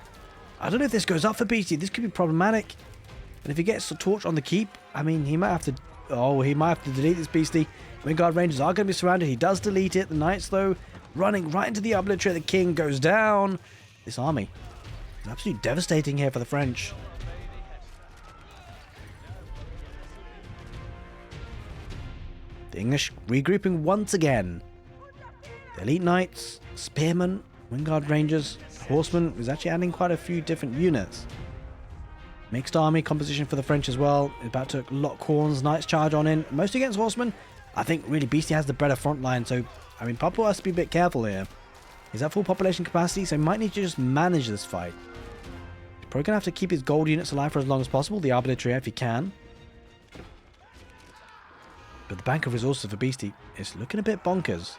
I don't know if this goes up for Beastie. This could be problematic. And if he gets a torch on the keep, I mean, he might have to... Oh, he might have to delete this Beastie. Wynguard Rangers are going to be surrounded. He does delete it. The knights, though, running right into the arbaletier. The king goes down. This army is absolutely devastating here for the French. The English regrouping once again. The elite knights, spearmen, Wynguard Rangers, horsemen is actually adding quite a few different units. Mixed army composition for the French as well. About to lock horns, knights charge on in. Mostly against horsemen. I think really Beastie has the better front line, so I mean puppypaw has to be a bit careful here. He's at full population capacity, so he might need to just manage this fight. He's probably gonna have to keep his gold units alive for as long as possible, the arbaletier if he can. But the bank of resources for Beastie is looking a bit bonkers.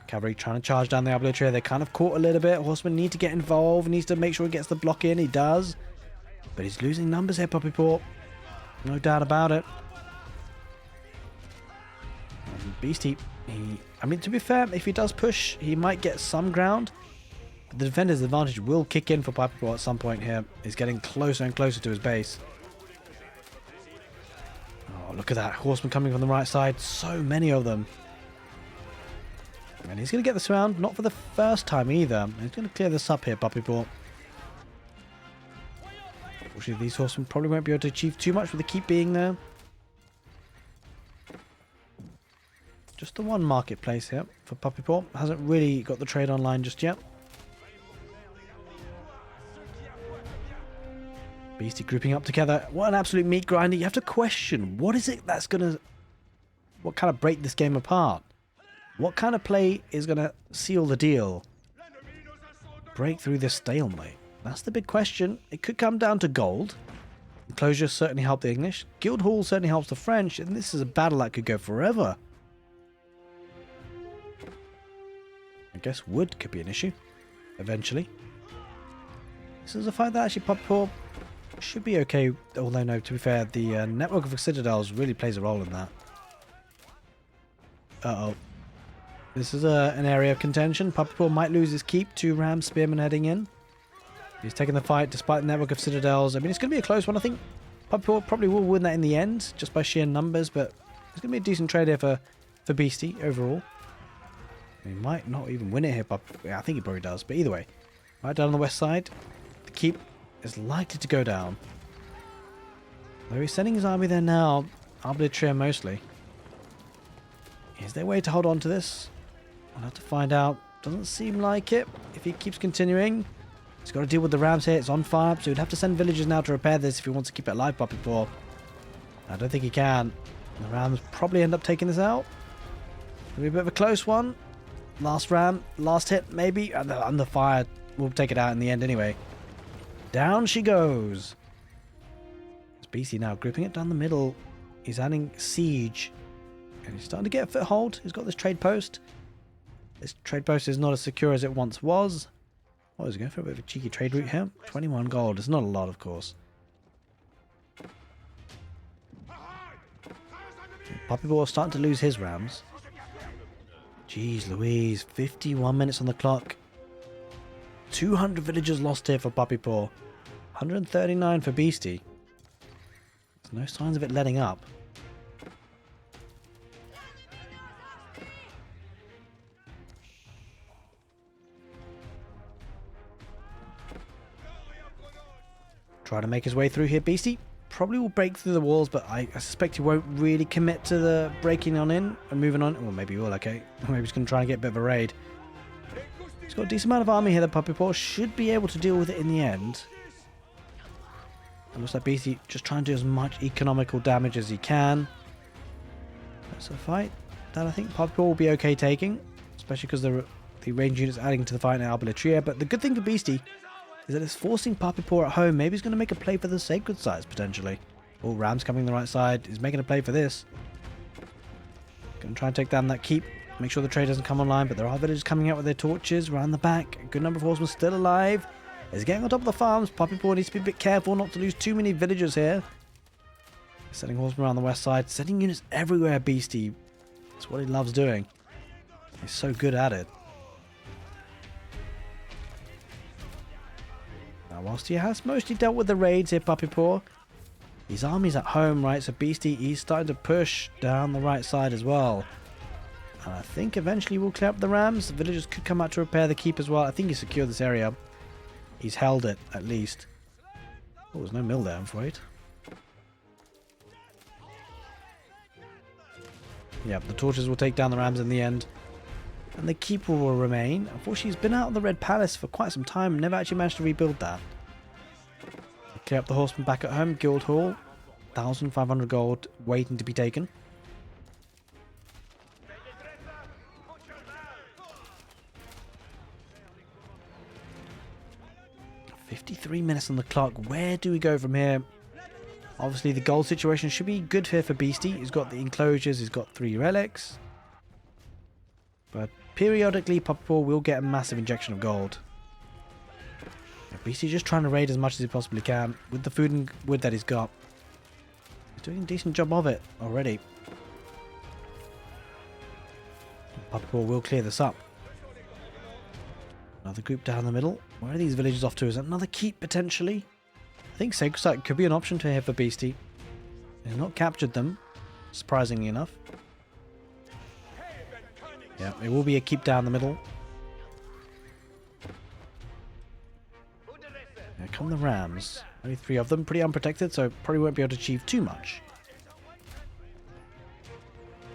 Cavalry trying to charge down the arbaletier. They're kind of caught a little bit. Horsemen need to get involved. Needs to make sure he gets the block in. He does. But he's losing numbers here, puppypaw. No doubt about it. And Beastie, I mean, to be fair, if he does push, he might get some ground. But the defender's advantage will kick in for puppypaw at some point here. He's getting closer and closer to his base. Oh, look at that. Horsemen coming from the right side. So many of them. And he's going to get this round. Not for the first time either. He's going to clear this up here, puppypaw. Unfortunately, these horsemen probably won't be able to achieve too much with the keep being there. Just the one marketplace here for puppypaw. Hasn't really got the trade online just yet. Beastie grouping up together. What an absolute meat grinder. You have to question, what is it that's going to... What kind of break this game apart? What kind of play is going to seal the deal? Break through this stalemate. That's the big question. It could come down to gold. Enclosures certainly help the English. Guild Hall certainly helps the French. And this is a battle that could go forever. I guess wood could be an issue. Eventually. This is a fight that actually puppypaw should be okay. Although no, to be fair, the network of citadels really plays a role in that. Uh-oh. This is an area of contention. Puppypaw might lose his keep. 2 Ram Spearmen heading in. He's taking the fight despite the network of citadels. I mean, it's going to be a close one, I think. Puppypaw probably will win that in the end, just by sheer numbers, but it's going to be a decent trade here for Beastie overall. He might not even win it here, but yeah, I think he probably does. But either way, right down on the west side, the keep is likely to go down. Though he's sending his army there now, Arbitraire mostly. Is there a way to hold on to this? I'll have to find out. Doesn't seem like it. If he keeps continuing, he's got to deal with the rams here. It's on fire, so he'd have to send villagers now to repair this if he wants to keep it alive, Puppypaw. I don't think he can. The rams probably end up taking this out. It'll be a bit of a close one. Last ram, last hit maybe, and the fire will take it out in the end anyway. Down she goes. It's Beastie now gripping it down the middle. He's adding siege. And he's starting to get a foothold. He's got this trade post. This trade post is not as secure as it once was. Oh, he's going for a bit of a cheeky trade route here. 21 gold. It's not a lot, of course. Puppypaw is starting to lose his rams. Jeez Louise, 51 minutes on the clock. 200 villagers lost here for Puppypaw. 139 for Beastie. There's no signs of it letting up. Try to make his way through here, Beastie. Probably will break through the walls, but I suspect he won't really commit to the breaking on in and moving on. Well, maybe he will, okay. Maybe he's going to try and get a bit of a raid. He's got a decent amount of army here, the Puppypaw. Should be able to deal with it in the end. It looks like Beastie just trying to do as much economical damage as he can. That's a fight that I think Puppypaw will be okay taking. Especially because the range units adding to the fight now, Arbitraire. But the good thing for Beastie is that it's forcing Puppypaw at home. Maybe he's going to make a play for the sacred sides, potentially. Oh, Ram's coming the right side. He's making a play for this. Going to try and take down that keep. Make sure the trade doesn't come online, but there are villagers coming out with their torches around the back. A good number of horsemen still alive. He's getting on top of the farms. Puppypaw needs to be a bit careful not to lose too many villagers here. Sending horsemen around the west side. Sending units everywhere, Beastie. That's what he loves doing. He's so good at it. Whilst he has mostly dealt with the raids here, Puppypaw, his army's at home, right? So Beastie, he's starting to push down the right side as well. And I think eventually we'll clear up the rams. The villagers could come out to repair the keep as well. I think he secured this area. He's held it, at least. Oh, there's no mill there, I'm afraid. Yeah, the torches will take down the rams in the end. And the keep will remain. Unfortunately, he's been out of the Red Palace for quite some time. Never actually managed to rebuild that. Clear up the horsemen back at home. Guildhall. 1,500 gold waiting to be taken. "53 minutes on the clock. Where do we go from here?" Obviously, the gold situation should be good here for Beastie. He's got the enclosures. He's got 3 relics. But periodically, Puppypaw will get a massive injection of gold. Beastie's just trying to raid as much as he possibly can with the food and wood that he's got. He's doing a decent job of it already. Puppypaw will clear this up. Another group down the middle. Where are these villagers off to? Is that another keep potentially? I think Sacred Site could be an option to here for Beastie. He's not captured them, surprisingly enough. Yeah, it will be a keep down the middle. Here come the rams. Only 3 of them, pretty unprotected, so probably won't be able to achieve too much.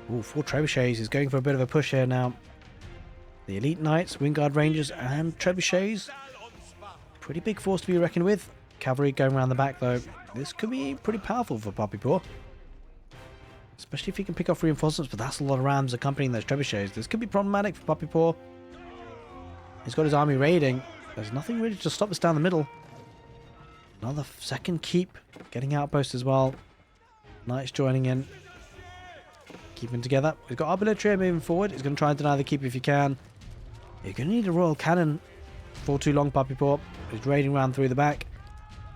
Ooh, 4 trebuchets. He's going for a bit of a push here now. The elite knights, Wynguard Rangers, and trebuchets. Pretty big force to be reckoned with. Cavalry going around the back, though. This could be pretty powerful for Puppypaw. Especially if he can pick off reinforcements, but that's a lot of rams accompanying those trebuchets. This could be problematic for Puppypaw. He's got his army raiding. There's nothing really to stop this down the middle. Another second keep. Getting outposts as well. Knights joining in. Keeping together. He's got Arbitraire moving forward. He's going to try and deny the keep if he can. You're going to need a royal cannon for too long, Puppypaw. He's raiding around through the back.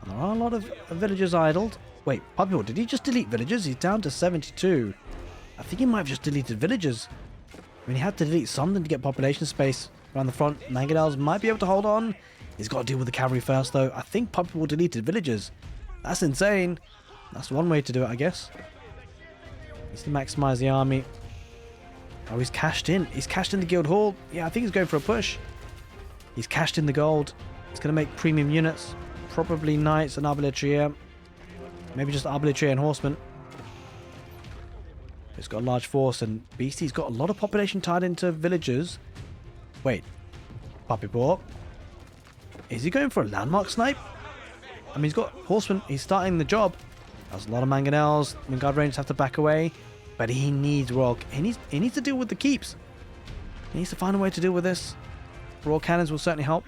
And there are a lot of villagers idled. Wait, Puppypaw, did he just delete villagers? He's down to 72. I think he might have just deleted villagers. I mean, he had to delete something to get population space around the front. Mangonels might be able to hold on. He's got to deal with the cavalry first, though. I think Puppy will deleted villagers. That's insane. That's one way to do it, I guess. Needs to maximize the army. Oh, he's cashed in. He's cashed in the guild hall. Yeah, I think he's going for a push. He's cashed in the gold. He's going to make premium units. Probably knights and arbaletier. Maybe just arbaletier and horsemen. He's got a large force, and Beastie's got a lot of population tied into villagers. Wait. Puppypaw. Is he going for a landmark snipe? I mean, he's got horsemen. He's starting the job. There's a lot of mangonels. Wynguard Rangers have to back away. But he needs royal... He needs to deal with the keeps. He needs to find a way to deal with this. Royal cannons will certainly help.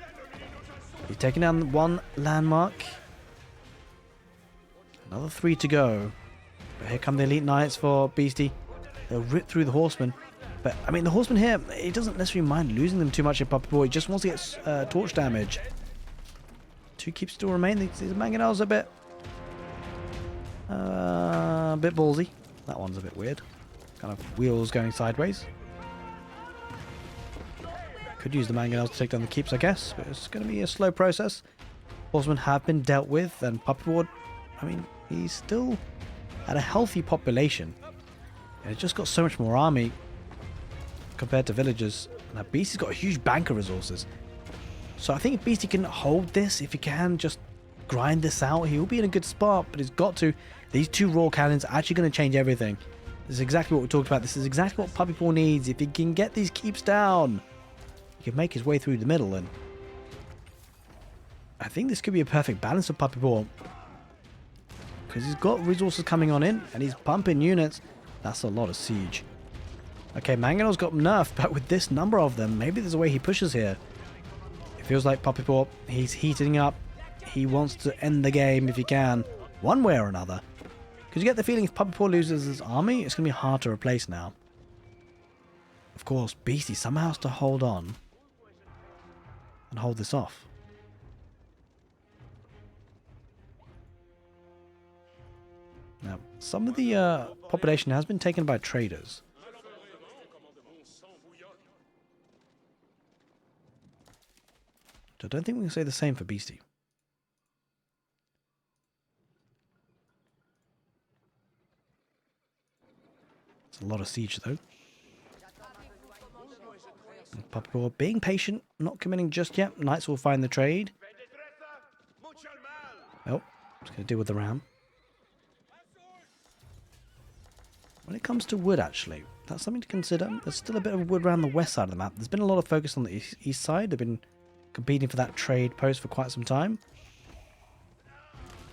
He's taking down one landmark. Another 3 to go. But here come the elite knights for Beastie. They'll rip through the horsemen. But, I mean, the horsemen here, he doesn't necessarily mind losing them too much in Puppy Boy. He just wants to get torch damage. 2 keeps still remain. These mangonels are a bit ballsy. That one's a bit weird. Kind of wheels going sideways. Could use the mangonels to take down the keeps, I guess. But it's going to be a slow process. Horsemen have been dealt with. And Puppy Ward, I mean, he's still at a healthy population. And it's just got so much more army compared to villagers. Now, Beastie's got a huge bank of resources. So I think if Beastie can hold this, if he can just grind this out, he'll be in a good spot. But he's got to. These 2 raw cannons are actually going to change everything. This is exactly what we talked about. This is exactly what Puppy Paw needs. If he can get these keeps down, he can make his way through the middle. And I think this could be a perfect balance for Puppy Paw. Because he's got resources coming on in, and he's pumping units. That's a lot of siege. Okay, Mangonel's got nerfed, but with this number of them, maybe there's a way he pushes here. It feels like Puppy Paw, he's heating up. He wants to end the game if he can, one way or another. Because you get the feeling if Puppy Paw loses his army, it's going to be hard to replace now. Of course, Beastie somehow has to hold on and hold this off. Now, some of the population has been taken by traders. I don't think we can say the same for Beastie. It's a lot of siege, though. Puppy Paw being patient, not committing just yet. Knights will find the trade. Oh, just going to deal with the ram. When it comes to wood, actually, that's something to consider. There's still a bit of wood around the west side of the map. There's been a lot of focus on the east side. They've been competing for that trade post for quite some time.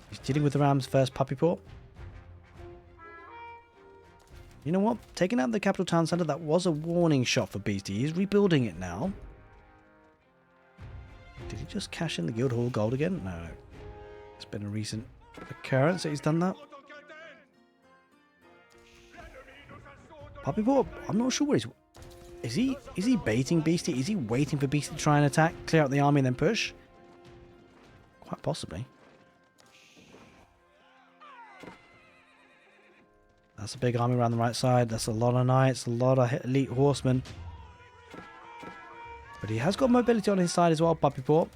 He's dealing with the Rams first, Puppy Paw. You know what? Taking out the capital town centre, that was a warning shot for Beastie. He's rebuilding it now. Did he just cash in the guild hall gold again? No. It's been a recent occurrence that he's done that. Puppy Paw, I'm not sure what he's... Is he baiting Beastie? Is he waiting for Beastie to try and attack, clear out the army and then push? Quite possibly. That's a big army around the right side. That's a lot of knights, a lot of elite horsemen. But he has got mobility on his side as well, Puppy Paw.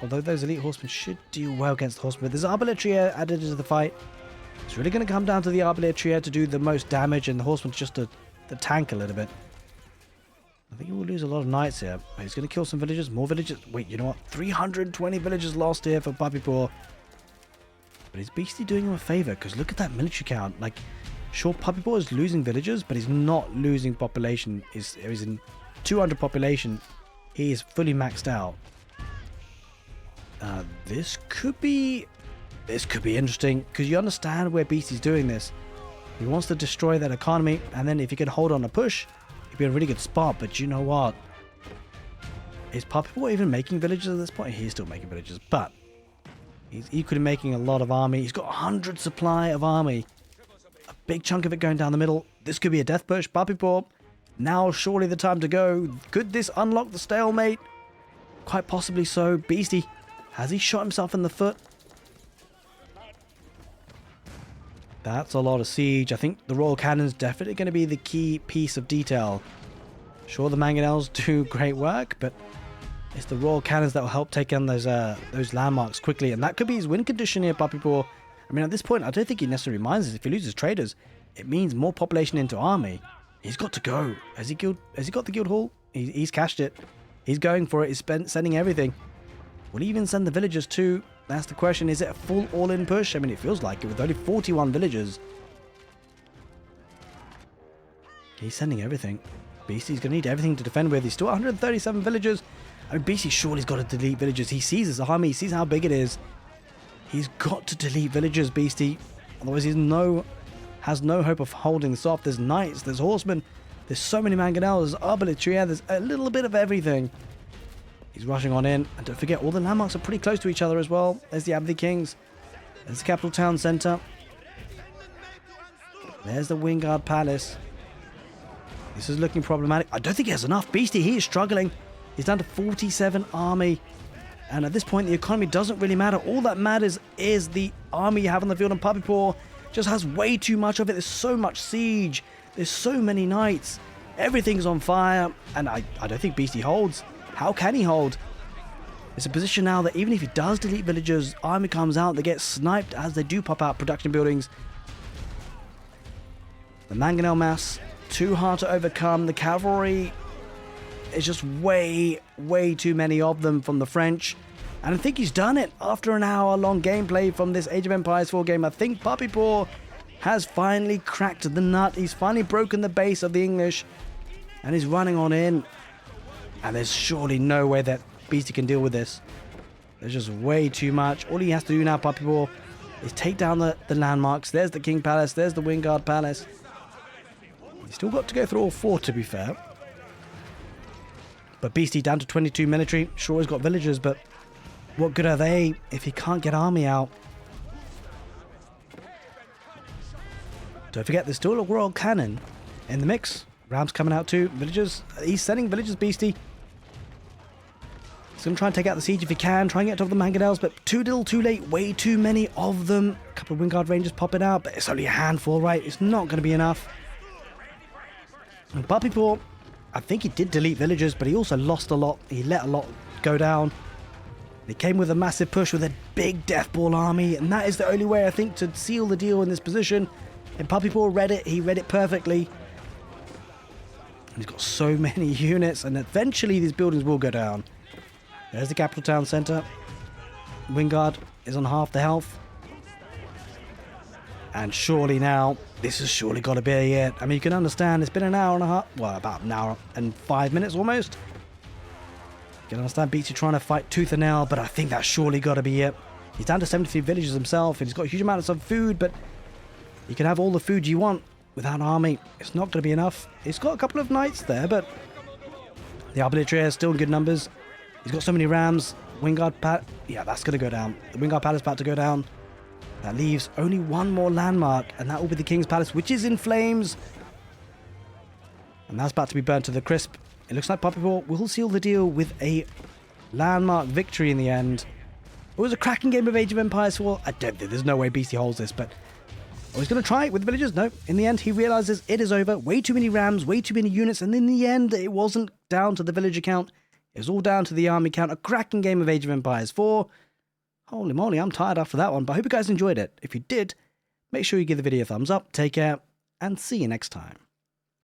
Although those elite horsemen should do well against the horsemen. There's arbaletier added into the fight. It's really going to come down to the arbaletier to do the most damage and the horsemen just to tank a little bit. I think he will lose a lot of knights here. But he's going to kill some villagers. More villagers. Wait, you know what? 320 villagers lost here for Puppy Paw. But is Beastie doing him a favour? Because look at that military count. Like, sure, Puppy Paw is losing villagers, but he's not losing population. He's in 200 population. He is fully maxed out. This could be interesting, because you understand where Beastie's doing this. He wants to destroy that economy, and then if he can hold on a push, he'd be in a really good spot. But you know what? Is Puppy Paw even making villagers at this point? He's still making villagers, but he's equally making a lot of army. He's got 100 supply of army. A big chunk of it going down the middle. This could be a death push. Puppy Paw, now surely the time to go. Could this unlock the stalemate? Quite possibly so. Beastie, has he shot himself in the foot? That's a lot of siege. I think the royal cannon's definitely going to be the key piece of detail. Sure, the mangonels do great work, but it's the royal cannons that will help take down those landmarks quickly. And that could be his win condition here, puppypaw. I mean, at this point, I don't think he necessarily minds us. If he loses traders, it means more population into army. He's got to go. Has he got the guild hall? He's cashed it. He's going for it. He's sending everything. Will he even send the villagers too? That's the question. Is it a full all-in push? I mean, it feels like it with only 41 villagers. He's sending everything. Beastie's going to need everything to defend with. He's still 137 villagers. I mean, Beastie surely's got to delete villagers. He sees his army. He sees how big it is. He's got to delete villagers, Beastie. Otherwise, he has no hope of holding this off. There's knights. There's horsemen. There's so many mangonels. There's arbalistry. Yeah, there's a little bit of everything. He's rushing on in. And don't forget, all the landmarks are pretty close to each other as well. There's the Abbey Kings. There's the capital town centre. There's the Wynguard Palace. This is looking problematic. I don't think he has enough. Beastie, he is struggling. He's down to 47 army. And at this point, the economy doesn't really matter. All that matters is the army you have on the field. And puppypaw just has way too much of it. There's so much siege. There's so many knights. Everything's on fire. And I don't think Beastie holds. How can he hold? It's a position now that even if he does delete villagers, army comes out, they get sniped as they do pop out production buildings. The mangonel mass, too hard to overcome. The cavalry is just way too many of them from the French. And I think he's done it after an hour-long gameplay from this Age of Empires 4 game. I think puppypaw has finally cracked the nut. He's finally broken the base of the English. And he's running on in. And there's surely no way that Beastie can deal with this. There's just way too much. All he has to do now, puppypaw, is take down the landmarks. There's the King Palace. There's the Wynguard Palace. He's still got to go through all four, to be fair. But Beastie down to 22 military. Sure, he's got villagers, but what good are they if he can't get army out? Don't forget, there's still a royal cannon in the mix. Rams coming out too. Villagers. He's sending villagers, Beastie. He's going to try and take out the siege if he can. Try and get to the mangonels, but too little, too late. Way too many of them. A couple of Wynguard Rangers popping out, but it's only a handful, right? It's not going to be enough. And puppypaw, I think he did delete villagers, but he also lost a lot. He let a lot go down. He came with a massive push with a big death ball army, and that is the only way, I think, to seal the deal in this position. And puppypaw read it. He read it perfectly. And he's got so many units, and eventually these buildings will go down. There's the capital town centre. Wynguard is on half the health. And surely now, this has surely got to be it. I mean, you can understand, it's been an hour and a half. Well, about an hour and 5 minutes almost. You can understand Beastie trying to fight tooth and nail, but I think that's surely got to be it. He's down to 73 villages himself, and he's got huge amounts of food, but you can have all the food you want without an army. It's not going to be enough. He's got a couple of knights there, but the arbalistry is still in good numbers. He's got so many rams. Wynguard Palace. Yeah, that's going to go down. The Wynguard Palace about to go down. That leaves only one more landmark, and that will be the King's Palace, which is in flames. And that's about to be burnt to the crisp. It looks like puppypaw will seal the deal with a landmark victory in the end. It was a cracking game of Age of Empires 4. I don't think there's no way Beastie holds this, but he's going to try it with the villagers. No, in the end, he realizes it is over. Way too many rams, way too many units, and in the end, it wasn't down to the villager count. It was all down to the army count. A cracking game of Age of Empires 4. Holy moly, I'm tired after that one, but I hope you guys enjoyed it. If you did, make sure you give the video a thumbs up, take care, and see you next time.